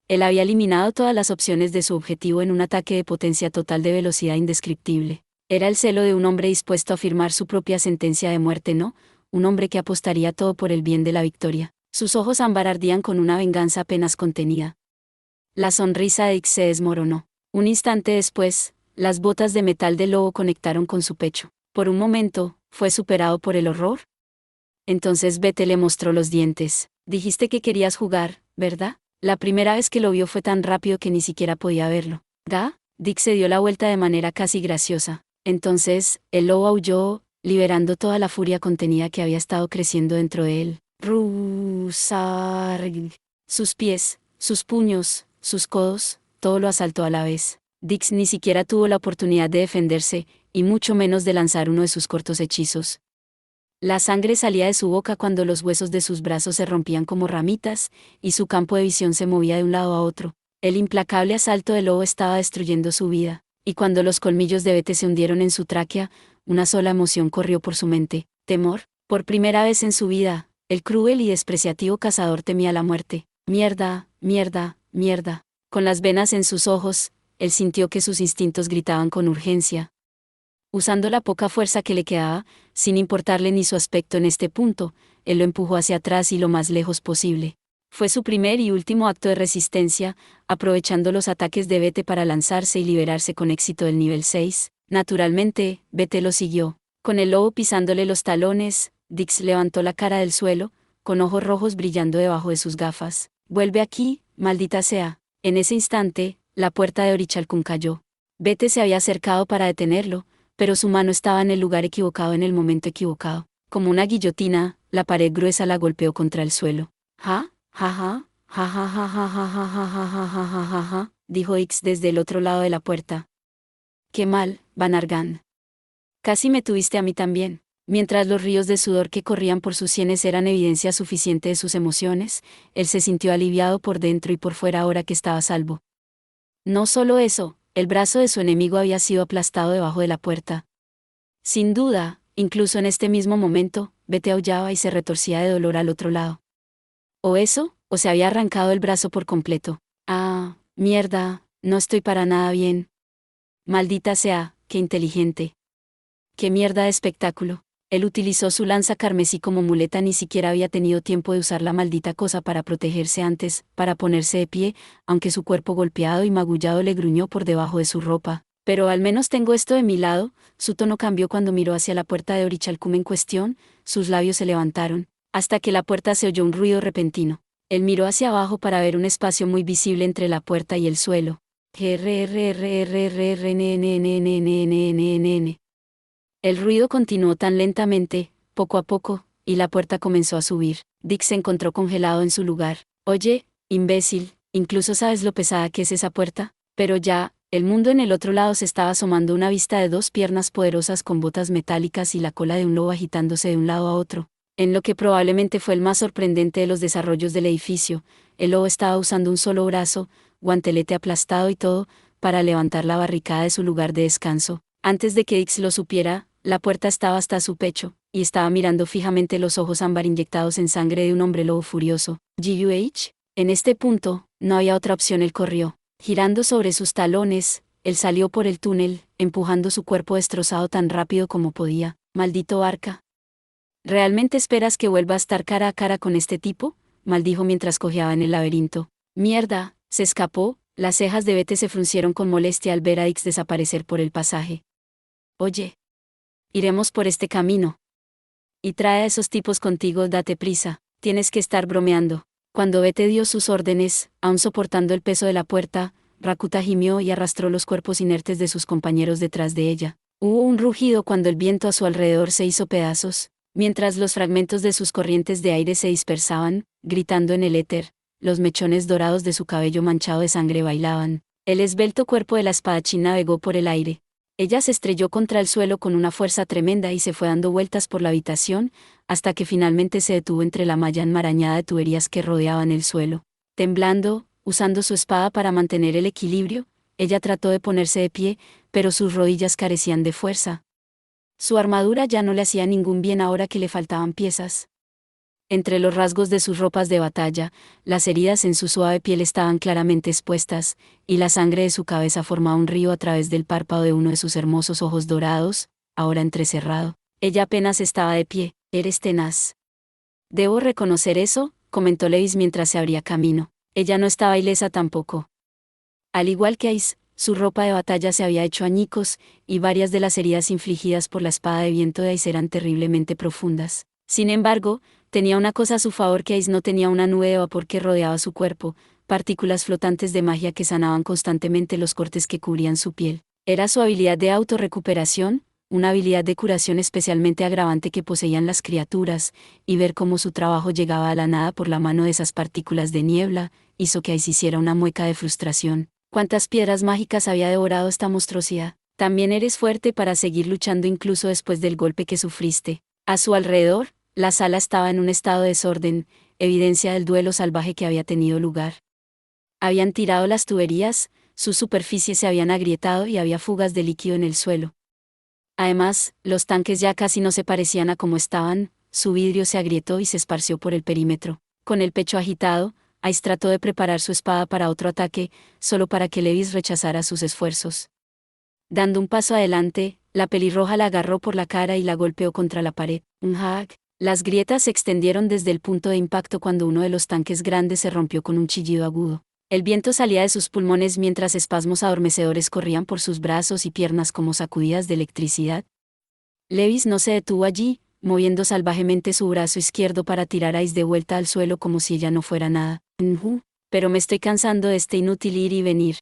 Él había eliminado todas las opciones de su objetivo en un ataque de potencia total de velocidad indescriptible. Era el celo de un hombre dispuesto a firmar su propia sentencia de muerte, ¿no? Un hombre que apostaría todo por el bien de la victoria. Sus ojos ámbar ardían con una venganza apenas contenida. La sonrisa de Dix se desmoronó. Un instante después, las botas de metal del lobo conectaron con su pecho. Por un momento, ¿fue superado por el horror? Entonces Bete le mostró los dientes. Dijiste que querías jugar, ¿verdad? La primera vez que lo vio fue tan rápido que ni siquiera podía verlo. ¿Da? Dick se dio la vuelta de manera casi graciosa. Entonces, el lobo aulló, liberando toda la furia contenida que había estado creciendo dentro de él. Rusarg. Sus pies, sus puños, sus codos, todo lo asaltó a la vez. Dix ni siquiera tuvo la oportunidad de defenderse, y mucho menos de lanzar uno de sus cortos hechizos. La sangre salía de su boca cuando los huesos de sus brazos se rompían como ramitas, y su campo de visión se movía de un lado a otro. El implacable asalto del lobo estaba destruyendo su vida, y cuando los colmillos de Bete se hundieron en su tráquea, una sola emoción corrió por su mente: temor. Por primera vez en su vida, el cruel y despreciativo cazador temía la muerte. Mierda, mierda, mierda. Con las venas en sus ojos, él sintió que sus instintos gritaban con urgencia. Usando la poca fuerza que le quedaba, sin importarle ni su aspecto en este punto, él lo empujó hacia atrás y lo más lejos posible. Fue su primer y último acto de resistencia, aprovechando los ataques de Bete para lanzarse y liberarse con éxito del nivel 6. Naturalmente, Bete lo siguió. Con el lobo pisándole los talones, Dix levantó la cara del suelo, con ojos rojos brillando debajo de sus gafas. «Vuelve aquí, maldita sea». En ese instante, la puerta de Orichalcum cayó. Bete se había acercado para detenerlo, pero su mano estaba en el lugar equivocado en el momento equivocado. Como una guillotina, la pared gruesa la golpeó contra el suelo. «Ja, ja, ja, ja, ja, ja, ja, ja, ja, ja, ja, ja, ja, ja, ja, ja», dijo Ix desde el otro lado de la puerta. «Qué mal, Banargan. Casi me tuviste a mí también». Mientras los ríos de sudor que corrían por sus sienes eran evidencia suficiente de sus emociones, él se sintió aliviado por dentro y por fuera ahora que estaba a salvo. No solo eso, el brazo de su enemigo había sido aplastado debajo de la puerta. Sin duda, incluso en este mismo momento, Bete aullaba y se retorcía de dolor al otro lado. O eso, o se había arrancado el brazo por completo. Ah, mierda, no estoy para nada bien. Maldita sea, qué inteligente. Qué mierda de espectáculo. Él utilizó su lanza carmesí como muleta, ni siquiera había tenido tiempo de usar la maldita cosa para protegerse antes, para ponerse de pie, aunque su cuerpo golpeado y magullado le gruñó por debajo de su ropa. Pero al menos tengo esto de mi lado. Su tono cambió cuando miró hacia la puerta de Orichalcum en cuestión, sus labios se levantaron, hasta que la puerta se oyó un ruido repentino. Él miró hacia abajo para ver un espacio muy visible entre la puerta y el suelo. El ruido continuó tan lentamente, poco a poco, y la puerta comenzó a subir. Dick se encontró congelado en su lugar. Oye, imbécil, ¿incluso sabes lo pesada que es esa puerta? Pero ya, el mundo en el otro lado se estaba asomando una vista de dos piernas poderosas con botas metálicas y la cola de un lobo agitándose de un lado a otro. En lo que probablemente fue el más sorprendente de los desarrollos del edificio, el lobo estaba usando un solo brazo, guantelete aplastado y todo, para levantar la barricada de su lugar de descanso. Antes de que Dix lo supiera, la puerta estaba hasta su pecho, y estaba mirando fijamente los ojos ámbar inyectados en sangre de un hombre lobo furioso. GUH. En este punto, no había otra opción. Él corrió. Girando sobre sus talones, él salió por el túnel, empujando su cuerpo destrozado tan rápido como podía. Maldito Arca. ¿Realmente esperas que vuelva a estar cara a cara con este tipo? Maldijo mientras cojeaba en el laberinto. Mierda, se escapó. Las cejas de Bete se fruncieron con molestia al ver a Dix desaparecer por el pasaje. Oye. Iremos por este camino. Y trae a esos tipos contigo, date prisa, tienes que estar bromeando. Cuando Bete dio sus órdenes, aún soportando el peso de la puerta, Rakuta gimió y arrastró los cuerpos inertes de sus compañeros detrás de ella. Hubo un rugido cuando el viento a su alrededor se hizo pedazos, mientras los fragmentos de sus corrientes de aire se dispersaban, gritando en el éter, los mechones dorados de su cabello manchado de sangre bailaban. El esbelto cuerpo de la espadachín navegó por el aire. Ella se estrelló contra el suelo con una fuerza tremenda y se fue dando vueltas por la habitación, hasta que finalmente se detuvo entre la malla enmarañada de tuberías que rodeaban el suelo. Temblando, usando su espada para mantener el equilibrio, ella trató de ponerse de pie, pero sus rodillas carecían de fuerza. Su armadura ya no le hacía ningún bien ahora que le faltaban piezas. Entre los rasgos de sus ropas de batalla, las heridas en su suave piel estaban claramente expuestas, y la sangre de su cabeza formaba un río a través del párpado de uno de sus hermosos ojos dorados, ahora entrecerrado. Ella apenas estaba de pie. Eres tenaz. Debo reconocer eso, comentó Levis mientras se abría camino. Ella no estaba ilesa tampoco. Al igual que Ice, su ropa de batalla se había hecho añicos, y varias de las heridas infligidas por la espada de viento de Ice eran terriblemente profundas. Sin embargo, tenía una cosa a su favor: que Ice no tenía una nube de vapor que rodeaba su cuerpo, partículas flotantes de magia que sanaban constantemente los cortes que cubrían su piel. Era su habilidad de autorrecuperación, una habilidad de curación especialmente agravante que poseían las criaturas, y ver cómo su trabajo llegaba a la nada por la mano de esas partículas de niebla, hizo que Ice hiciera una mueca de frustración. ¿Cuántas piedras mágicas había devorado esta monstruosidad? También eres fuerte para seguir luchando incluso después del golpe que sufriste. A su alrededor, la sala estaba en un estado de desorden, evidencia del duelo salvaje que había tenido lugar. Habían tirado las tuberías, sus superficies se habían agrietado y había fugas de líquido en el suelo. Además, los tanques ya casi no se parecían a como estaban, su vidrio se agrietó y se esparció por el perímetro. Con el pecho agitado, Ice trató de preparar su espada para otro ataque, solo para que Levis rechazara sus esfuerzos. Dando un paso adelante, la pelirroja la agarró por la cara y la golpeó contra la pared. Un hack. Las grietas se extendieron desde el punto de impacto cuando uno de los tanques grandes se rompió con un chillido agudo. El viento salía de sus pulmones mientras espasmos adormecedores corrían por sus brazos y piernas como sacudidas de electricidad. Levis no se detuvo allí, moviendo salvajemente su brazo izquierdo para tirar a Ice de vuelta al suelo como si ella no fuera nada. Pero me estoy cansando de este inútil ir y venir.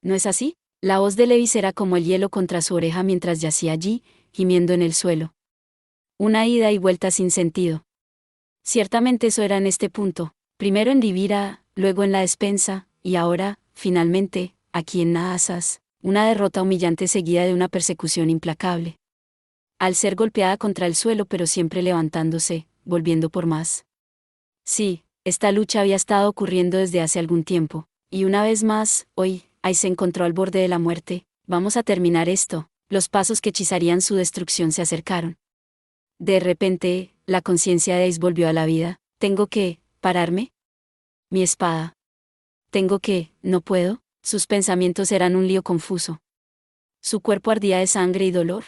¿No es así? La voz de Levis era como el hielo contra su oreja mientras yacía allí, gimiendo en el suelo. Una ida y vuelta sin sentido. Ciertamente eso era en este punto, primero en Divira, luego en la despensa, y ahora, finalmente, aquí en Naasas, una derrota humillante seguida de una persecución implacable. Al ser golpeada contra el suelo pero siempre levantándose, volviendo por más. Sí, esta lucha había estado ocurriendo desde hace algún tiempo, y una vez más, hoy, Ice se encontró al borde de la muerte. Vamos a terminar esto. Los pasos que hechizarían su destrucción se acercaron. De repente, la conciencia de Ice volvió a la vida. ¿Tengo que pararme? Mi espada. No puedo. Sus pensamientos eran un lío confuso. Su cuerpo ardía de sangre y dolor.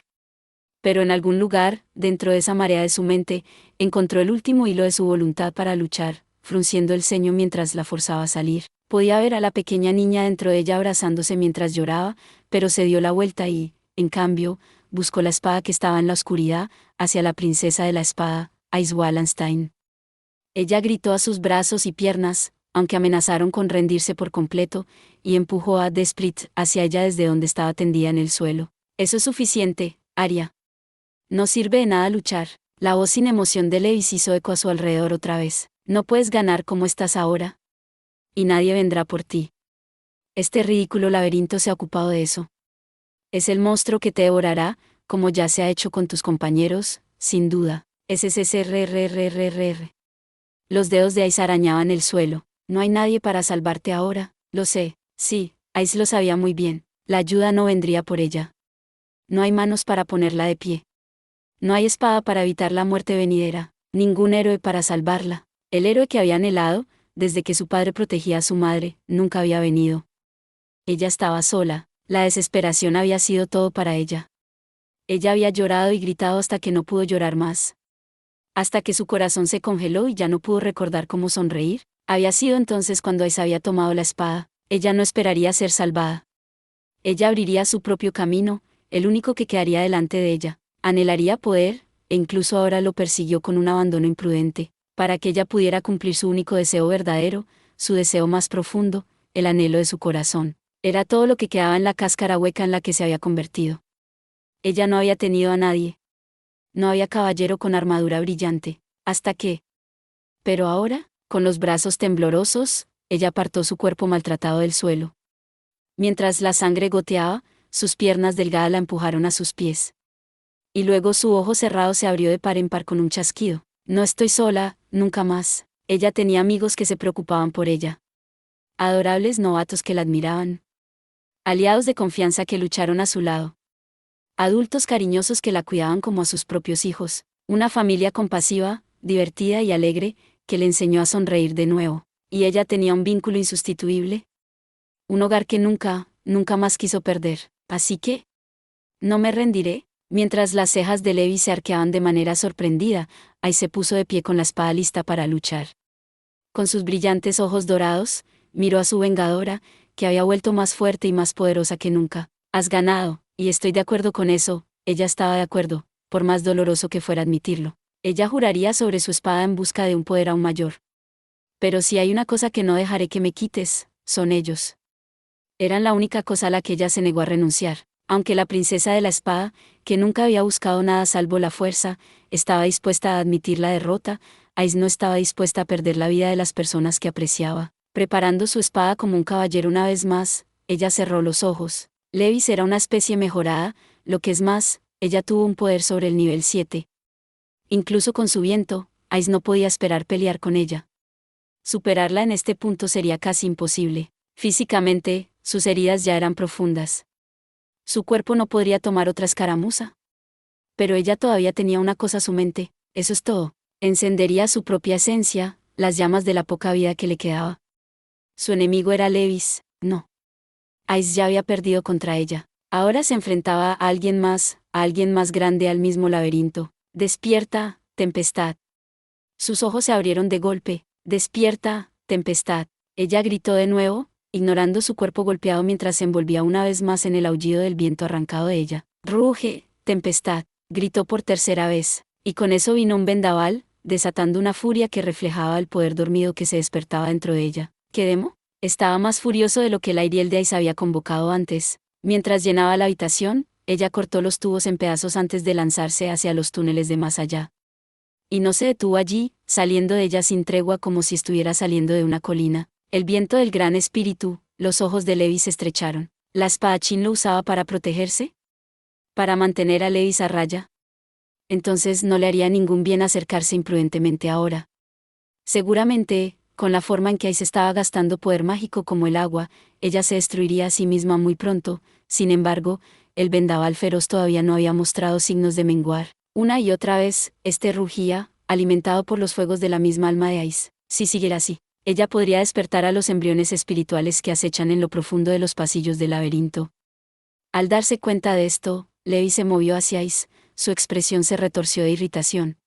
Pero en algún lugar, dentro de esa marea de su mente, encontró el último hilo de su voluntad para luchar, frunciendo el ceño mientras la forzaba a salir. Podía ver a la pequeña niña dentro de ella abrazándose mientras lloraba, pero se dio la vuelta y, en cambio, buscó la espada que estaba en la oscuridad, hacia la princesa de la espada, Ice Wallenstein. Ella gritó a sus brazos y piernas, aunque amenazaron con rendirse por completo, y empujó a Desprit hacia ella desde donde estaba tendida en el suelo. Eso es suficiente, Arya. No sirve de nada luchar. La voz sin emoción de Levis hizo eco a su alrededor otra vez. No puedes ganar como estás ahora. Y nadie vendrá por ti. Este ridículo laberinto se ha ocupado de eso. Es el monstruo que te devorará, como ya se ha hecho con tus compañeros, sin duda. SSRRRRR. Los dedos de Ice arañaban el suelo. No hay nadie para salvarte ahora, lo sé. Sí, Ice lo sabía muy bien. La ayuda no vendría por ella. No hay manos para ponerla de pie. No hay espada para evitar la muerte venidera, ningún héroe para salvarla. El héroe que había anhelado, desde que su padre protegía a su madre, nunca había venido. Ella estaba sola, la desesperación había sido todo para ella. Ella había llorado y gritado hasta que no pudo llorar más. Hasta que su corazón se congeló y ya no pudo recordar cómo sonreír. Había sido entonces cuando Ice había tomado la espada. Ella no esperaría ser salvada. Ella abriría su propio camino, el único que quedaría delante de ella. Anhelaría poder, e incluso ahora lo persiguió con un abandono imprudente, para que ella pudiera cumplir su único deseo verdadero, su deseo más profundo, el anhelo de su corazón. Era todo lo que quedaba en la cáscara hueca en la que se había convertido. Ella no había tenido a nadie. No había caballero con armadura brillante, hasta que... Pero ahora, con los brazos temblorosos, ella apartó su cuerpo maltratado del suelo. Mientras la sangre goteaba, sus piernas delgadas la empujaron a sus pies. Y luego su ojo cerrado se abrió de par en par con un chasquido. No estoy sola, nunca más. Ella tenía amigos que se preocupaban por ella. Adorables novatos que la admiraban. Aliados de confianza que lucharon a su lado. Adultos cariñosos que la cuidaban como a sus propios hijos. Una familia compasiva, divertida y alegre, que le enseñó a sonreír de nuevo. Y ella tenía un vínculo insustituible. Un hogar que nunca más quiso perder. Así que... no me rendiré. Mientras las cejas de Levi se arqueaban de manera sorprendida, Ice se puso de pie con la espada lista para luchar. Con sus brillantes ojos dorados, miró a su vengadora, que había vuelto más fuerte y más poderosa que nunca. Has ganado, y estoy de acuerdo con eso. Ella estaba de acuerdo, por más doloroso que fuera admitirlo. Ella juraría sobre su espada en busca de un poder aún mayor. Pero si hay una cosa que no dejaré que me quites, son ellos. Eran la única cosa a la que ella se negó a renunciar. Aunque la princesa de la espada, que nunca había buscado nada salvo la fuerza, estaba dispuesta a admitir la derrota, Ice no estaba dispuesta a perder la vida de las personas que apreciaba. Preparando su espada como un caballero una vez más, ella cerró los ojos. Levis era una especie mejorada, lo que es más, ella tuvo un poder sobre el nivel 7. Incluso con su viento, Ice no podía esperar pelear con ella. Superarla en este punto sería casi imposible. Físicamente, sus heridas ya eran profundas. Su cuerpo no podría tomar otra escaramuza. Pero ella todavía tenía una cosa a su mente, eso es todo. Encendería su propia esencia, las llamas de la poca vida que le quedaba. Su enemigo era Levis, no. Ice ya había perdido contra ella. Ahora se enfrentaba a alguien más grande al mismo laberinto. Despierta, tempestad. Sus ojos se abrieron de golpe. Despierta, tempestad. Ella gritó de nuevo, ignorando su cuerpo golpeado mientras se envolvía una vez más en el aullido del viento arrancado de ella. Ruge, tempestad, gritó por tercera vez, y con eso vino un vendaval, desatando una furia que reflejaba el poder dormido que se despertaba dentro de ella. ¿Qué demo? Estaba más furioso de lo que el Airiel de Ice había convocado antes. Mientras llenaba la habitación, ella cortó los tubos en pedazos antes de lanzarse hacia los túneles de más allá. Y no se detuvo allí, saliendo de ella sin tregua como si estuviera saliendo de una colina. El viento del gran espíritu, los ojos de Levis se estrecharon. ¿La espadachín lo usaba para protegerse? ¿Para mantener a Levis a raya? Entonces no le haría ningún bien acercarse imprudentemente ahora. Seguramente, con la forma en que Ice estaba gastando poder mágico como el agua, ella se destruiría a sí misma muy pronto. Sin embargo, el vendaval feroz todavía no había mostrado signos de menguar. Una y otra vez, rugía, alimentado por los fuegos de la misma alma de Ice. Si siguiera así, ella podría despertar a los embriones espirituales que acechan en lo profundo de los pasillos del laberinto. Al darse cuenta de esto, Levi se movió hacia Ice, su expresión se retorció de irritación.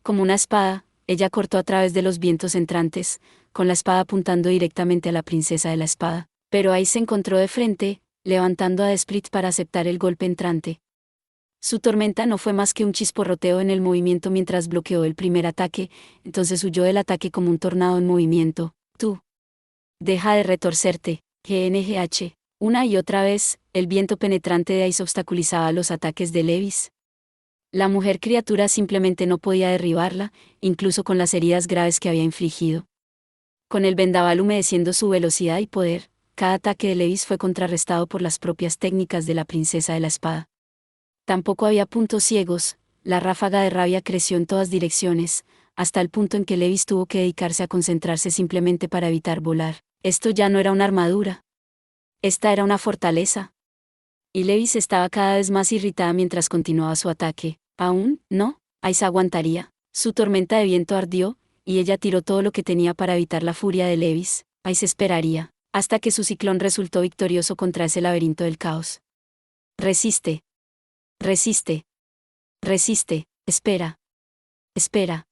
Como una espada, ella cortó a través de los vientos entrantes, con la espada apuntando directamente a la princesa de la espada. Pero ahí se encontró de frente, levantando a Desprit para aceptar el golpe entrante. Su tormenta no fue más que un chisporroteo en el movimiento mientras bloqueó el primer ataque, entonces huyó del ataque como un tornado en movimiento. Tú. Deja de retorcerte, GNGH. Una y otra vez, el viento penetrante de Ice obstaculizaba los ataques de Levis. La mujer criatura simplemente no podía derribarla, incluso con las heridas graves que había infligido. Con el vendaval humedeciendo su velocidad y poder, cada ataque de Levis fue contrarrestado por las propias técnicas de la princesa de la espada. Tampoco había puntos ciegos, la ráfaga de rabia creció en todas direcciones, hasta el punto en que Levis tuvo que dedicarse a concentrarse simplemente para evitar volar. Esto ya no era una armadura. Esta era una fortaleza. Y Levis estaba cada vez más irritada mientras continuaba su ataque. ¿Aún no? Ice aguantaría. Su tormenta de viento ardió, y ella tiró todo lo que tenía para evitar la furia de Levis. Ice esperaría, hasta que su ciclón resultó victorioso contra ese laberinto del caos. Resiste. Resiste. Resiste. Espera. Espera.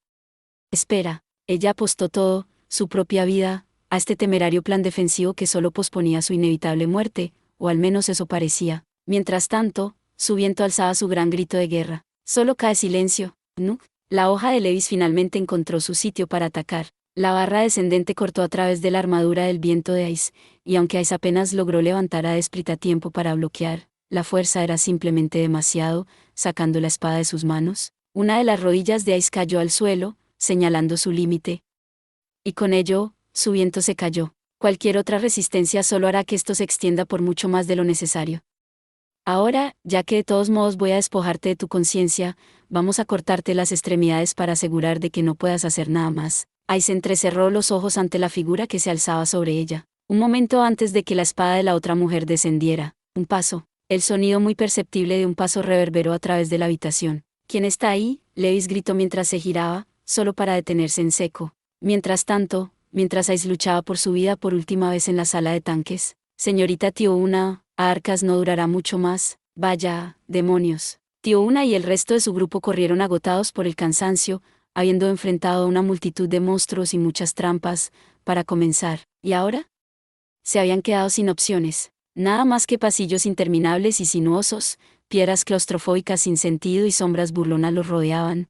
Espera. Ella apostó todo, su propia vida, a este temerario plan defensivo que solo posponía su inevitable muerte, o al menos eso parecía. Mientras tanto, su viento alzaba su gran grito de guerra. Solo cae silencio, ¿no? La hoja de Levis finalmente encontró su sitio para atacar. La barra descendente cortó a través de la armadura del viento de Ice, y aunque Ice apenas logró levantar a Desprit a tiempo para bloquear, la fuerza era simplemente demasiado, sacando la espada de sus manos. Una de las rodillas de Ice cayó al suelo, señalando su límite. Y con ello, su viento se cayó. Cualquier otra resistencia solo hará que esto se extienda por mucho más de lo necesario. Ahora, ya que de todos modos voy a despojarte de tu conciencia, vamos a cortarte las extremidades para asegurar de que no puedas hacer nada más. Ice entrecerró los ojos ante la figura que se alzaba sobre ella. Un momento antes de que la espada de la otra mujer descendiera. Un paso. El sonido muy perceptible de un paso reverberó a través de la habitación. ¿Quién está ahí?, Levis gritó mientras se giraba, solo para detenerse en seco. Mientras tanto, mientras Ice luchaba por su vida por última vez en la sala de tanques, señorita Tiona, Arcas no durará mucho más. Vaya, demonios. Tiona y el resto de su grupo corrieron agotados por el cansancio, habiendo enfrentado a una multitud de monstruos y muchas trampas, para comenzar. ¿Y ahora? Se habían quedado sin opciones. Nada más que pasillos interminables y sinuosos, piedras claustrofóbicas sin sentido y sombras burlonas los rodeaban.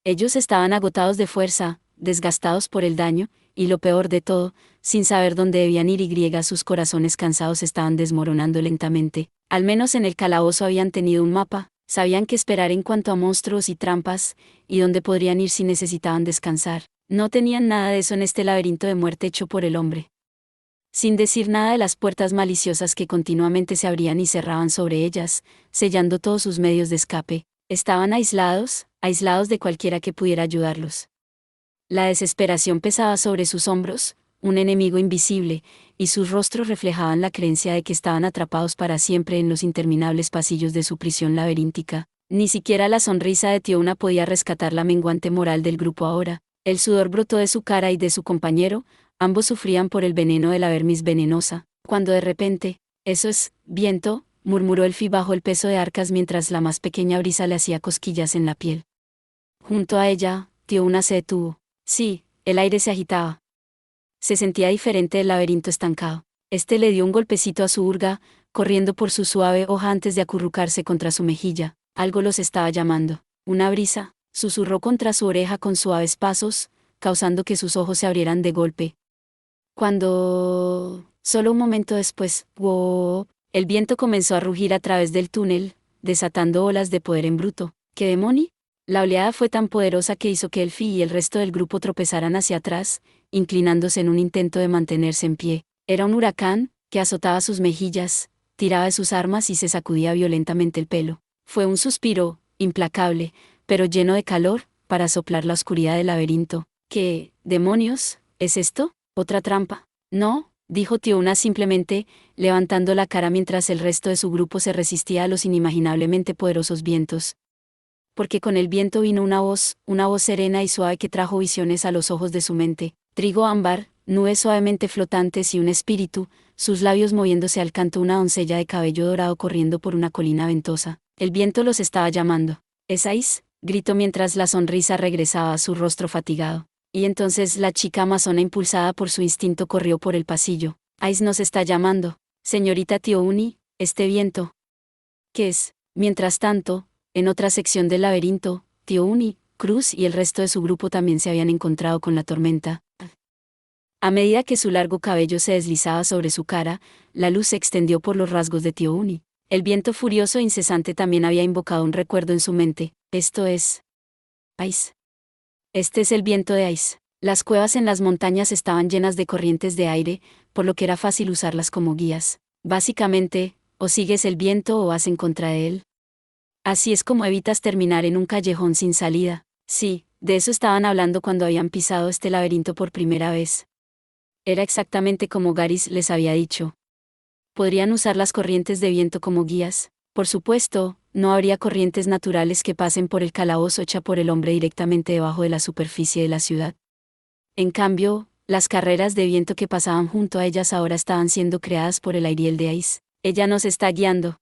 Ellos estaban agotados de fuerza, desgastados por el daño, y lo peor de todo, sin saber dónde debían ir y sus corazones cansados estaban desmoronando lentamente. Al menos en el calabozo habían tenido un mapa, sabían qué esperar en cuanto a monstruos y trampas, y dónde podrían ir si necesitaban descansar. No tenían nada de eso en este laberinto de muerte hecho por el hombre. Sin decir nada de las puertas maliciosas que continuamente se abrían y cerraban sobre ellas, sellando todos sus medios de escape, estaban aislados de cualquiera que pudiera ayudarlos. La desesperación pesaba sobre sus hombros, un enemigo invisible, y sus rostros reflejaban la creencia de que estaban atrapados para siempre en los interminables pasillos de su prisión laberíntica. Ni siquiera la sonrisa de Tiona podía rescatar la menguante moral del grupo ahora. El sudor brotó de su cara y de su compañero, ambos sufrían por el veneno de la vermis venenosa, cuando de repente, «Eso es, viento», murmuró Elfi bajo el peso de Arcas mientras la más pequeña brisa le hacía cosquillas en la piel. Junto a ella, Tiona se detuvo. Sí, el aire se agitaba. Se sentía diferente del laberinto estancado. Este le dio un golpecito a su urga, corriendo por su suave hoja antes de acurrucarse contra su mejilla. Algo los estaba llamando. Una brisa, susurró contra su oreja con suaves pasos, causando que sus ojos se abrieran de golpe. Solo un momento después, ¡wow!, el viento comenzó a rugir a través del túnel, desatando olas de poder en bruto. ¿Qué demonio? La oleada fue tan poderosa que hizo que Elfi y el resto del grupo tropezaran hacia atrás, inclinándose en un intento de mantenerse en pie. Era un huracán, que azotaba sus mejillas, tiraba de sus armas y se sacudía violentamente el pelo. Fue un suspiro, implacable, pero lleno de calor, para soplar la oscuridad del laberinto. ¿Qué demonios es esto? ¿Otra trampa? No, dijo Tiona simplemente, levantando la cara mientras el resto de su grupo se resistía a los inimaginablemente poderosos vientos. Porque con el viento vino una voz serena y suave que trajo visiones a los ojos de su mente. Trigo ámbar, nubes suavemente flotantes y un espíritu, sus labios moviéndose al canto una doncella de cabello dorado corriendo por una colina ventosa. El viento los estaba llamando. «¿Es Ais?», gritó mientras la sonrisa regresaba a su rostro fatigado. Y entonces la chica amazona, impulsada por su instinto, corrió por el pasillo. «Ais nos está llamando. Señorita Tiouni, este viento». «¿Qué es?». Mientras tanto, en otra sección del laberinto, Tiouni, Cruz y el resto de su grupo también se habían encontrado con la tormenta. A medida que su largo cabello se deslizaba sobre su cara, la luz se extendió por los rasgos de Tiouni. El viento furioso e incesante también había invocado un recuerdo en su mente. «Esto es Ais. Este es el viento de Ais». Las cuevas en las montañas estaban llenas de corrientes de aire, por lo que era fácil usarlas como guías. Básicamente, o sigues el viento o vas en contra de él. Así es como evitas terminar en un callejón sin salida. Sí, de eso estaban hablando cuando habían pisado este laberinto por primera vez. Era exactamente como Garis les había dicho. ¿Podrían usar las corrientes de viento como guías? Por supuesto, no habría corrientes naturales que pasen por el calabozo hecha por el hombre directamente debajo de la superficie de la ciudad. En cambio, las carreras de viento que pasaban junto a ellas ahora estaban siendo creadas por el Ariel de Ais. Ella nos está guiando.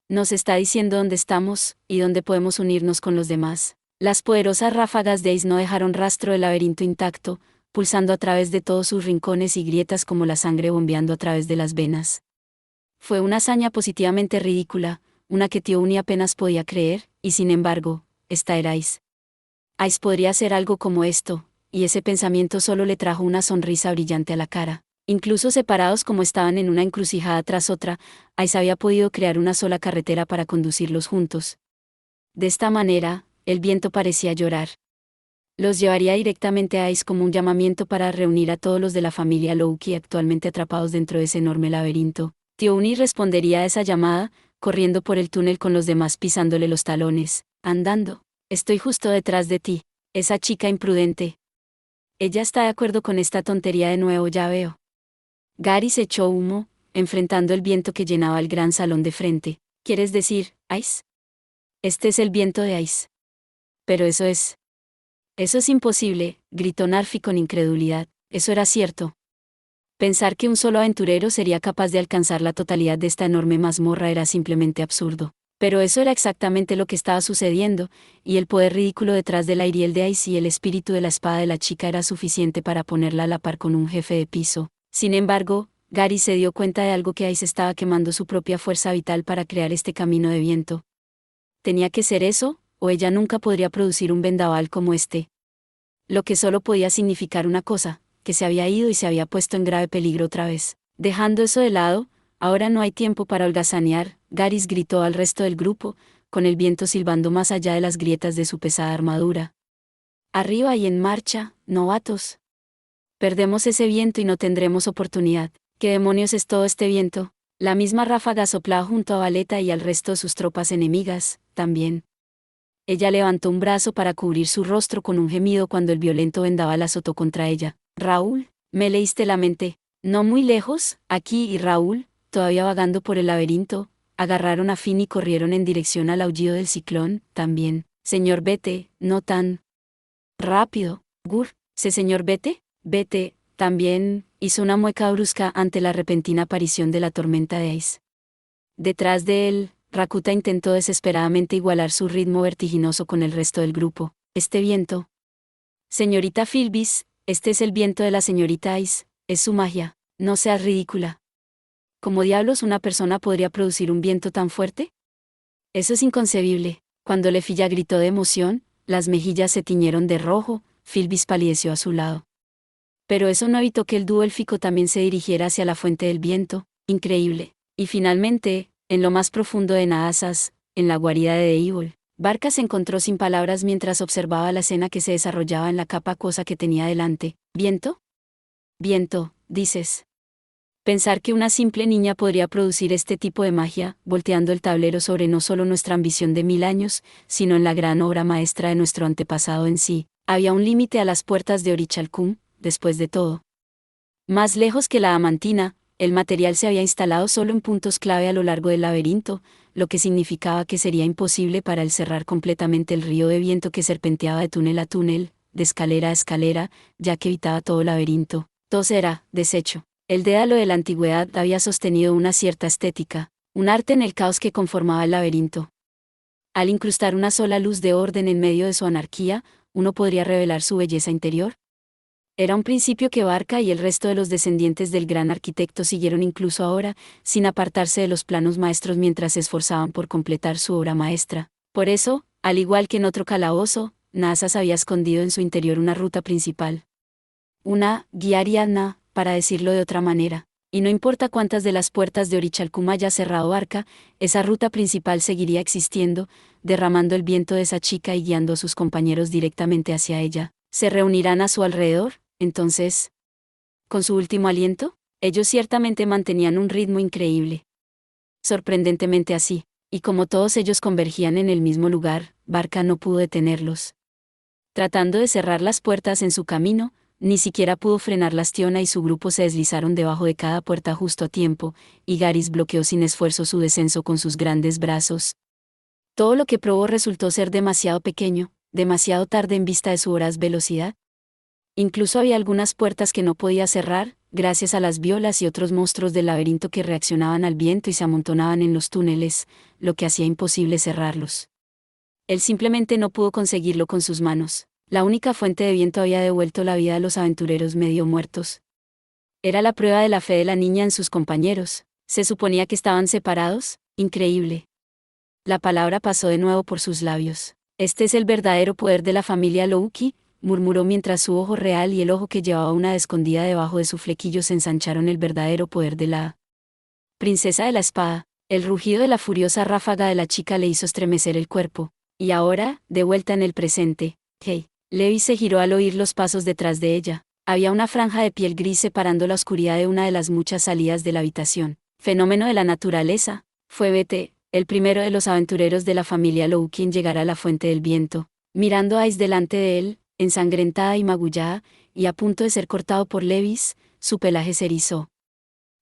Nos está diciendo dónde estamos, y dónde podemos unirnos con los demás. Las poderosas ráfagas de Ais no dejaron rastro del laberinto intacto, pulsando a través de todos sus rincones y grietas como la sangre bombeando a través de las venas. Fue una hazaña positivamente ridícula, una que Tiouni apenas podía creer, y sin embargo, esta era Ais. Ais podría hacer algo como esto, y ese pensamiento solo le trajo una sonrisa brillante a la cara. Incluso separados como estaban en una encrucijada tras otra, Ais había podido crear una sola carretera para conducirlos juntos. De esta manera, el viento parecía llorar. Los llevaría directamente a Ais como un llamamiento para reunir a todos los de la familia Louki actualmente atrapados dentro de ese enorme laberinto. Tiouni respondería a esa llamada, corriendo por el túnel con los demás pisándole los talones, andando. «Estoy justo detrás de ti. Esa chica imprudente. Ella está de acuerdo con esta tontería de nuevo, ya veo». Garis echó humo, enfrentando el viento que llenaba el gran salón de frente. «¿Quieres decir, Ais? Este es el viento de Ais». «Pero eso es imposible», gritó Narfi con incredulidad. Eso era cierto. Pensar que un solo aventurero sería capaz de alcanzar la totalidad de esta enorme mazmorra era simplemente absurdo. Pero eso era exactamente lo que estaba sucediendo, y el poder ridículo detrás del Ariel de Ais y el espíritu de la espada de la chica era suficiente para ponerla a la par con un jefe de piso. Sin embargo, Garis se dio cuenta de algo, que Ais estaba quemando su propia fuerza vital para crear este camino de viento. ¿Tenía que ser eso, o ella nunca podría producir un vendaval como este? Lo que solo podía significar una cosa, que se había ido y se había puesto en grave peligro otra vez. Dejando eso de lado, ahora no hay tiempo para holgazanear, Garis gritó al resto del grupo, con el viento silbando más allá de las grietas de su pesada armadura. «Arriba y en marcha, novatos. Perdemos ese viento y no tendremos oportunidad». «¿Qué demonios es todo este viento?». La misma ráfaga soplaba junto a Valeta y al resto de sus tropas enemigas, también. Ella levantó un brazo para cubrir su rostro con un gemido cuando el violento vendaval azotó contra ella. «Raúl, me leíste la mente». No muy lejos, aquí y Raúl, todavía vagando por el laberinto, agarraron a Finn y corrieron en dirección al aullido del ciclón, también. «Señor, vete, no tan rápido, Gur». «¿Sí, señor, vete?» «Vete», también, hizo una mueca brusca ante la repentina aparición de la tormenta de Ais. Detrás de él, Rakuta intentó desesperadamente igualar su ritmo vertiginoso con el resto del grupo. «Este viento». «Señorita Filbis, este es el viento de la señorita Ais, es su magia». «No seas ridícula. ¿Cómo diablos una persona podría producir un viento tan fuerte? Eso es inconcebible». Cuando Lefilla gritó de emoción, las mejillas se tiñeron de rojo, Filbis palideció a su lado. Pero eso no evitó que el dúo élfico también se dirigiera hacia la fuente del viento. Increíble. Y finalmente, en lo más profundo de Naasas, en la guarida de Deivol, Barca se encontró sin palabras mientras observaba la escena que se desarrollaba en la capa acuosa que tenía delante. «¿Viento? Viento, dices». Pensar que una simple niña podría producir este tipo de magia, volteando el tablero sobre no solo nuestra ambición de 1000 años, sino en la gran obra maestra de nuestro antepasado en sí. Había un límite a las puertas de Orichalcum, después de todo. Más lejos que la Amantina, el material se había instalado solo en puntos clave a lo largo del laberinto, lo que significaba que sería imposible para él cerrar completamente el río de viento que serpenteaba de túnel a túnel, de escalera a escalera, ya que evitaba todo el laberinto. Todo era deshecho. El dédalo de la antigüedad había sostenido una cierta estética, un arte en el caos que conformaba el laberinto. Al incrustar una sola luz de orden en medio de su anarquía, uno podría revelar su belleza interior. Era un principio que Barca y el resto de los descendientes del gran arquitecto siguieron incluso ahora, sin apartarse de los planos maestros mientras se esforzaban por completar su obra maestra. Por eso, al igual que en otro calabozo, Naasas había escondido en su interior una ruta principal. Una guía Ariadna, para decirlo de otra manera. Y no importa cuántas de las puertas de Orichalcum haya cerrado Barca, esa ruta principal seguiría existiendo, derramando el viento de esa chica y guiando a sus compañeros directamente hacia ella. ¿Se reunirán a su alrededor, entonces? ¿Con su último aliento? Ellos ciertamente mantenían un ritmo increíble. Sorprendentemente así, y como todos ellos convergían en el mismo lugar, Barca no pudo detenerlos. Tratando de cerrar las puertas en su camino, ni siquiera pudo frenar la Tiona y su grupo se deslizaron debajo de cada puerta justo a tiempo, y Garis bloqueó sin esfuerzo su descenso con sus grandes brazos. Todo lo que probó resultó ser demasiado pequeño, demasiado tarde en vista de su voraz velocidad. Incluso había algunas puertas que no podía cerrar, gracias a las violas y otros monstruos del laberinto que reaccionaban al viento y se amontonaban en los túneles, lo que hacía imposible cerrarlos. Él simplemente no pudo conseguirlo con sus manos. La única fuente de viento había devuelto la vida a los aventureros medio muertos. Era la prueba de la fe de la niña en sus compañeros. Se suponía que estaban separados. Increíble. La palabra pasó de nuevo por sus labios. Este es el verdadero poder de la familia Louki, murmuró mientras su ojo real y el ojo que llevaba una escondida debajo de su flequillo se ensancharon. El verdadero poder de la princesa de la espada. El rugido de la furiosa ráfaga de la chica le hizo estremecer el cuerpo. Y ahora, de vuelta en el presente, hey. Levi se giró al oír los pasos detrás de ella. Había una franja de piel gris separando la oscuridad de una de las muchas salidas de la habitación. Fenómeno de la naturaleza. Fue Bete, el primero de los aventureros de la familia Lou quien llegara a la fuente del viento. Mirando a Ice delante de él, ensangrentada y magullada, y a punto de ser cortado por Levis, su pelaje se erizó.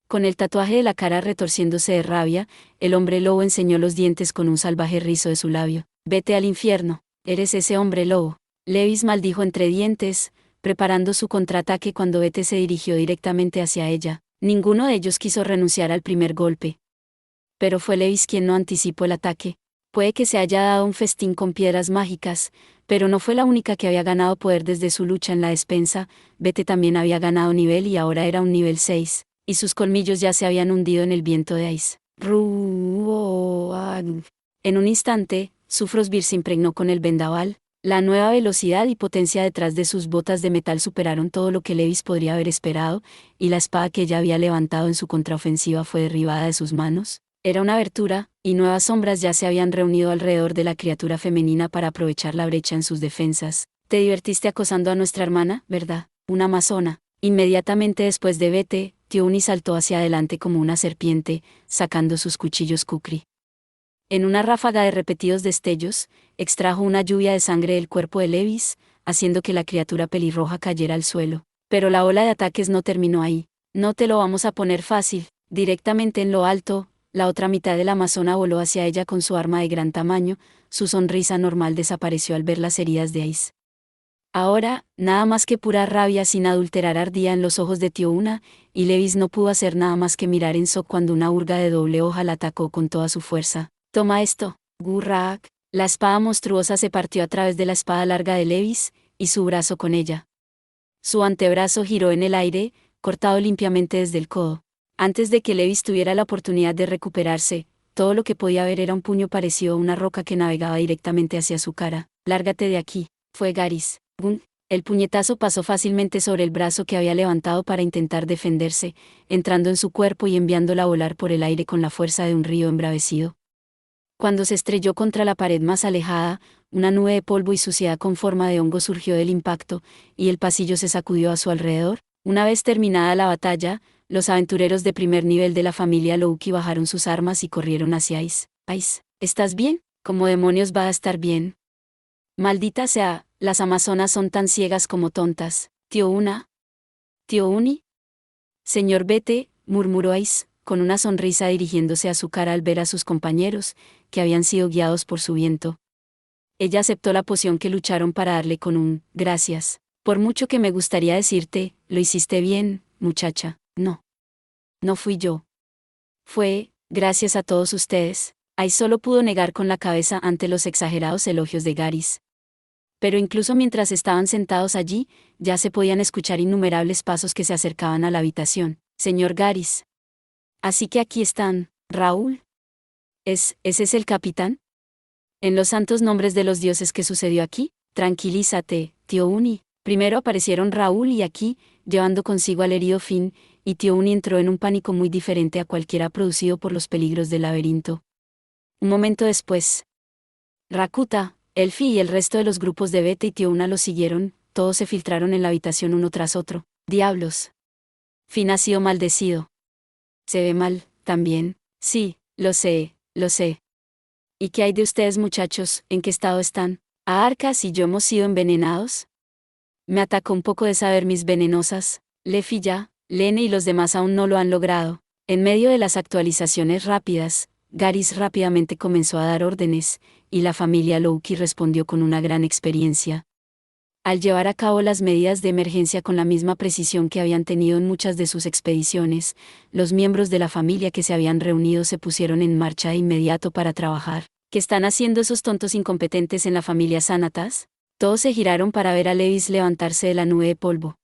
Con el tatuaje de la cara retorciéndose de rabia, el hombre lobo enseñó los dientes con un salvaje rizo de su labio. Vete al infierno, eres ese hombre lobo. Levis maldijo entre dientes, preparando su contraataque cuando Bete se dirigió directamente hacia ella. Ninguno de ellos quiso renunciar al primer golpe. Pero fue Levis quien no anticipó el ataque. Puede que se haya dado un festín con piedras mágicas, pero no fue la única que había ganado poder desde su lucha en la despensa. Bete también había ganado nivel y ahora era un nivel 6, y sus colmillos ya se habían hundido en el viento de Ice. En un instante, su Frostbeard se impregnó con el vendaval. La nueva velocidad y potencia detrás de sus botas de metal superaron todo lo que Levis podría haber esperado, y la espada que ella había levantado en su contraofensiva fue derribada de sus manos. Era una abertura, y nuevas sombras ya se habían reunido alrededor de la criatura femenina para aprovechar la brecha en sus defensas. Te divertiste acosando a nuestra hermana, ¿verdad? Una amazona. Inmediatamente después de Bete, Tioni saltó hacia adelante como una serpiente, sacando sus cuchillos kukri. En una ráfaga de repetidos destellos, extrajo una lluvia de sangre del cuerpo de Levis, haciendo que la criatura pelirroja cayera al suelo. Pero la ola de ataques no terminó ahí. No te lo vamos a poner fácil. Directamente en lo alto, la otra mitad de la amazona voló hacia ella con su arma de gran tamaño, su sonrisa normal desapareció al ver las heridas de Ice. Ahora, nada más que pura rabia sin adulterar ardía en los ojos de Tiouna, y Levis no pudo hacer nada más que mirar en shock cuando una urga de doble hoja la atacó con toda su fuerza. Toma esto, Gurrak. La espada monstruosa se partió a través de la espada larga de Levis, y su brazo con ella. Su antebrazo giró en el aire, cortado limpiamente desde el codo. Antes de que Levis tuviera la oportunidad de recuperarse, todo lo que podía ver era un puño parecido a una roca que navegaba directamente hacia su cara. Lárgate de aquí, fue Garis. El puñetazo pasó fácilmente sobre el brazo que había levantado para intentar defenderse, entrando en su cuerpo y enviándola a volar por el aire con la fuerza de un río embravecido. Cuando se estrelló contra la pared más alejada, una nube de polvo y suciedad con forma de hongo surgió del impacto, y el pasillo se sacudió a su alrededor. Una vez terminada la batalla, los aventureros de primer nivel de la familia Louki bajaron sus armas y corrieron hacia Ice. Ice, ¿estás bien? ¿Cómo demonios va a estar bien? Maldita sea, las amazonas son tan ciegas como tontas. Tiouna. Tiouni. Señor Bete, murmuró Ice, con una sonrisa dirigiéndose a su cara al ver a sus compañeros, que habían sido guiados por su viento. Ella aceptó la poción que lucharon para darle con un «gracias». Por mucho que me gustaría decirte, lo hiciste bien, muchacha. No. No fui yo. Fue, gracias a todos ustedes. Ice solo pudo negar con la cabeza ante los exagerados elogios de Garys. Pero incluso mientras estaban sentados allí, ya se podían escuchar innumerables pasos que se acercaban a la habitación. Señor Garys. Así que aquí están, Raúl. ¿Ese es el capitán? En los santos nombres de los dioses, ¿qué sucedió aquí? Tranquilízate, tío Uni. Primero aparecieron Raúl y aquí, llevando consigo al herido Finn, y tío Uni entró en un pánico muy diferente a cualquiera producido por los peligros del laberinto. Un momento después, Rakuta, Elfi y el resto de los grupos de Bete y tío Una los siguieron, todos se filtraron en la habitación uno tras otro. ¡Diablos! Finn ha sido maldecido. Se ve mal, también. Sí, lo sé, lo sé. ¿Y qué hay de ustedes, muchachos? ¿En qué estado están? ¿Arcas y yo hemos sido envenenados? Me atacó un poco de saber mis venenosas. Lefi ya, Lene y los demás aún no lo han logrado. En medio de las actualizaciones rápidas, Garys rápidamente comenzó a dar órdenes, y la familia Loki respondió con una gran experiencia. Al llevar a cabo las medidas de emergencia con la misma precisión que habían tenido en muchas de sus expediciones, los miembros de la familia que se habían reunido se pusieron en marcha de inmediato para trabajar. ¿Qué están haciendo esos tontos incompetentes en la familia Sanatas? Todos se giraron para ver a Levis levantarse de la nube de polvo.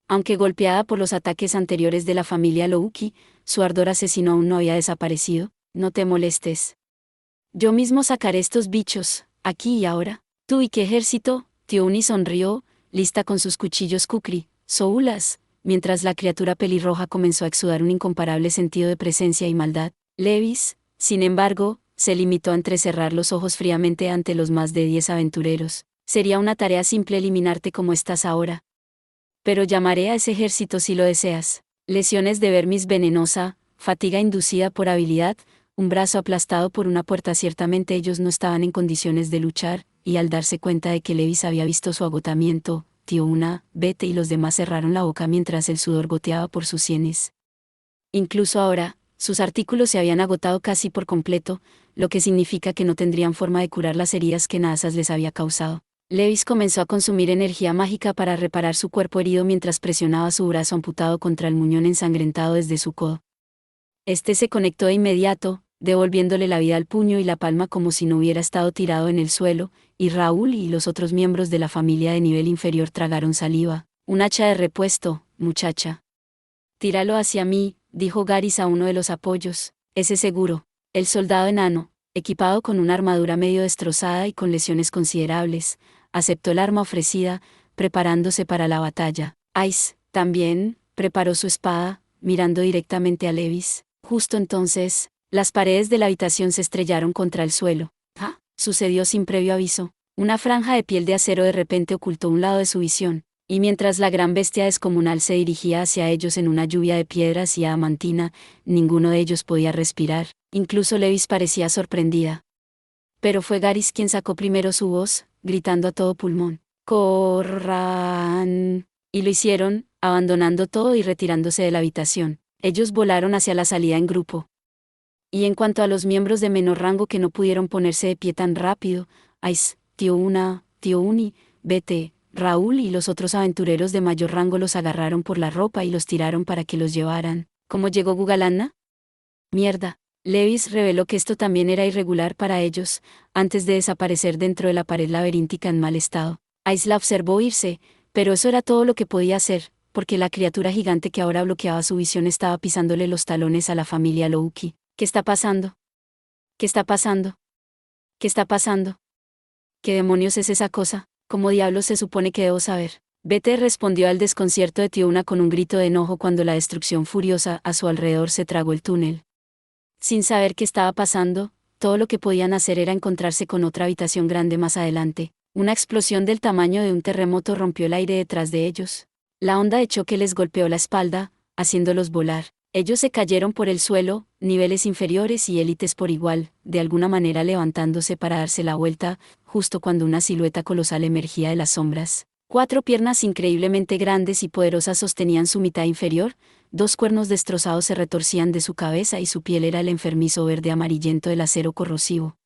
Aunque golpeada por los ataques anteriores de la familia Loki, su ardor asesino aún no había desaparecido. No te molestes. Yo mismo sacaré estos bichos, aquí y ahora. ¿Tú y qué ejército? Tío Uni sonrió, lista con sus cuchillos kukri, soulas, mientras la criatura pelirroja comenzó a exudar un incomparable sentido de presencia y maldad. Levis, sin embargo, se limitó a entrecerrar los ojos fríamente ante los más de 10 aventureros. Sería una tarea simple eliminarte como estás ahora. Pero llamaré a ese ejército si lo deseas. Lesiones de vermis venenosa, fatiga inducida por habilidad, un brazo aplastado por una puerta. Ciertamente ellos no estaban en condiciones de luchar, y al darse cuenta de que Levis había visto su agotamiento, tío Una, Bete y los demás cerraron la boca mientras el sudor goteaba por sus sienes. Incluso ahora, sus artículos se habían agotado casi por completo, lo que significa que no tendrían forma de curar las heridas que Nazas les había causado. Levis comenzó a consumir energía mágica para reparar su cuerpo herido mientras presionaba su brazo amputado contra el muñón ensangrentado desde su codo. Este se conectó de inmediato, devolviéndole la vida al puño y la palma como si no hubiera estado tirado en el suelo, y Raúl y los otros miembros de la familia de nivel inferior tragaron saliva. Un hacha de repuesto, muchacha. Tíralo hacia mí, dijo Garys a uno de los apoyos. Ese seguro. El soldado enano, equipado con una armadura medio destrozada y con lesiones considerables, aceptó el arma ofrecida, preparándose para la batalla. Ice, también, preparó su espada, mirando directamente a Levis. Justo entonces, las paredes de la habitación se estrellaron contra el suelo. ¡Ah! Sucedió sin previo aviso. Una franja de piel de acero de repente ocultó un lado de su visión, y mientras la gran bestia descomunal se dirigía hacia ellos en una lluvia de piedras y adamantina, ninguno de ellos podía respirar. Incluso Levis parecía sorprendida. Pero fue Garys quien sacó primero su voz, gritando a todo pulmón: ¡Corran! Y lo hicieron, abandonando todo y retirándose de la habitación. Ellos volaron hacia la salida en grupo. Y en cuanto a los miembros de menor rango que no pudieron ponerse de pie tan rápido, Ice, tío Una, tío Uni, Bete, Raúl y los otros aventureros de mayor rango los agarraron por la ropa y los tiraron para que los llevaran. ¿Cómo llegó Gugalanna? Mierda. Levis reveló que esto también era irregular para ellos, antes de desaparecer dentro de la pared laberíntica en mal estado. Ice la observó irse, pero eso era todo lo que podía hacer, porque la criatura gigante que ahora bloqueaba su visión estaba pisándole los talones a la familia Loki. ¿Qué está pasando? ¿Qué está pasando? ¿Qué está pasando? ¿Qué demonios es esa cosa? ¿Cómo diablos se supone que debo saber? Bete respondió al desconcierto de tío Una con un grito de enojo cuando la destrucción furiosa a su alrededor se tragó el túnel. Sin saber qué estaba pasando, todo lo que podían hacer era encontrarse con otra habitación grande más adelante. Una explosión del tamaño de un terremoto rompió el aire detrás de ellos. La onda de choque les golpeó la espalda, haciéndolos volar. Ellos se cayeron por el suelo, niveles inferiores y élites por igual, de alguna manera levantándose para darse la vuelta, justo cuando una silueta colosal emergía de las sombras. 4 piernas increíblemente grandes y poderosas sostenían su mitad inferior, 2 cuernos destrozados se retorcían de su cabeza y su piel era el enfermizo verde amarillento del acero corrosivo.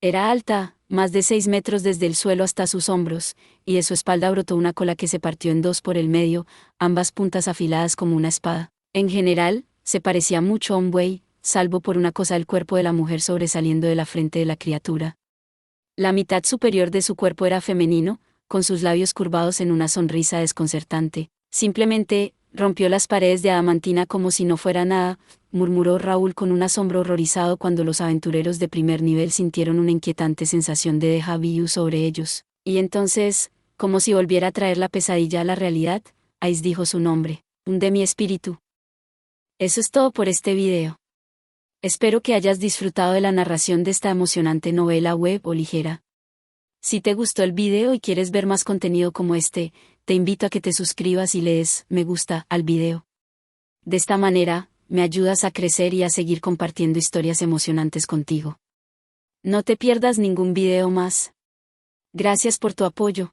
Era alta, más de 6 metros desde el suelo hasta sus hombros, y de su espalda brotó una cola que se partió en 2 por el medio, ambas puntas afiladas como una espada. En general, se parecía mucho a un buey, salvo por una cosa el cuerpo de la mujer sobresaliendo de la frente de la criatura. La mitad superior de su cuerpo era femenino, con sus labios curvados en una sonrisa desconcertante. Simplemente, rompió las paredes de adamantina como si no fuera nada, murmuró Raúl con un asombro horrorizado cuando los aventureros de primer nivel sintieron una inquietante sensación de déjà vu sobre ellos. Y entonces, como si volviera a traer la pesadilla a la realidad, Ice dijo su nombre, hunde mi espíritu. Eso es todo por este video. Espero que hayas disfrutado de la narración de esta emocionante novela web o ligera. Si te gustó el video y quieres ver más contenido como este, te invito a que te suscribas y le des me gusta al video. De esta manera, me ayudas a crecer y a seguir compartiendo historias emocionantes contigo. No te pierdas ningún video más. Gracias por tu apoyo.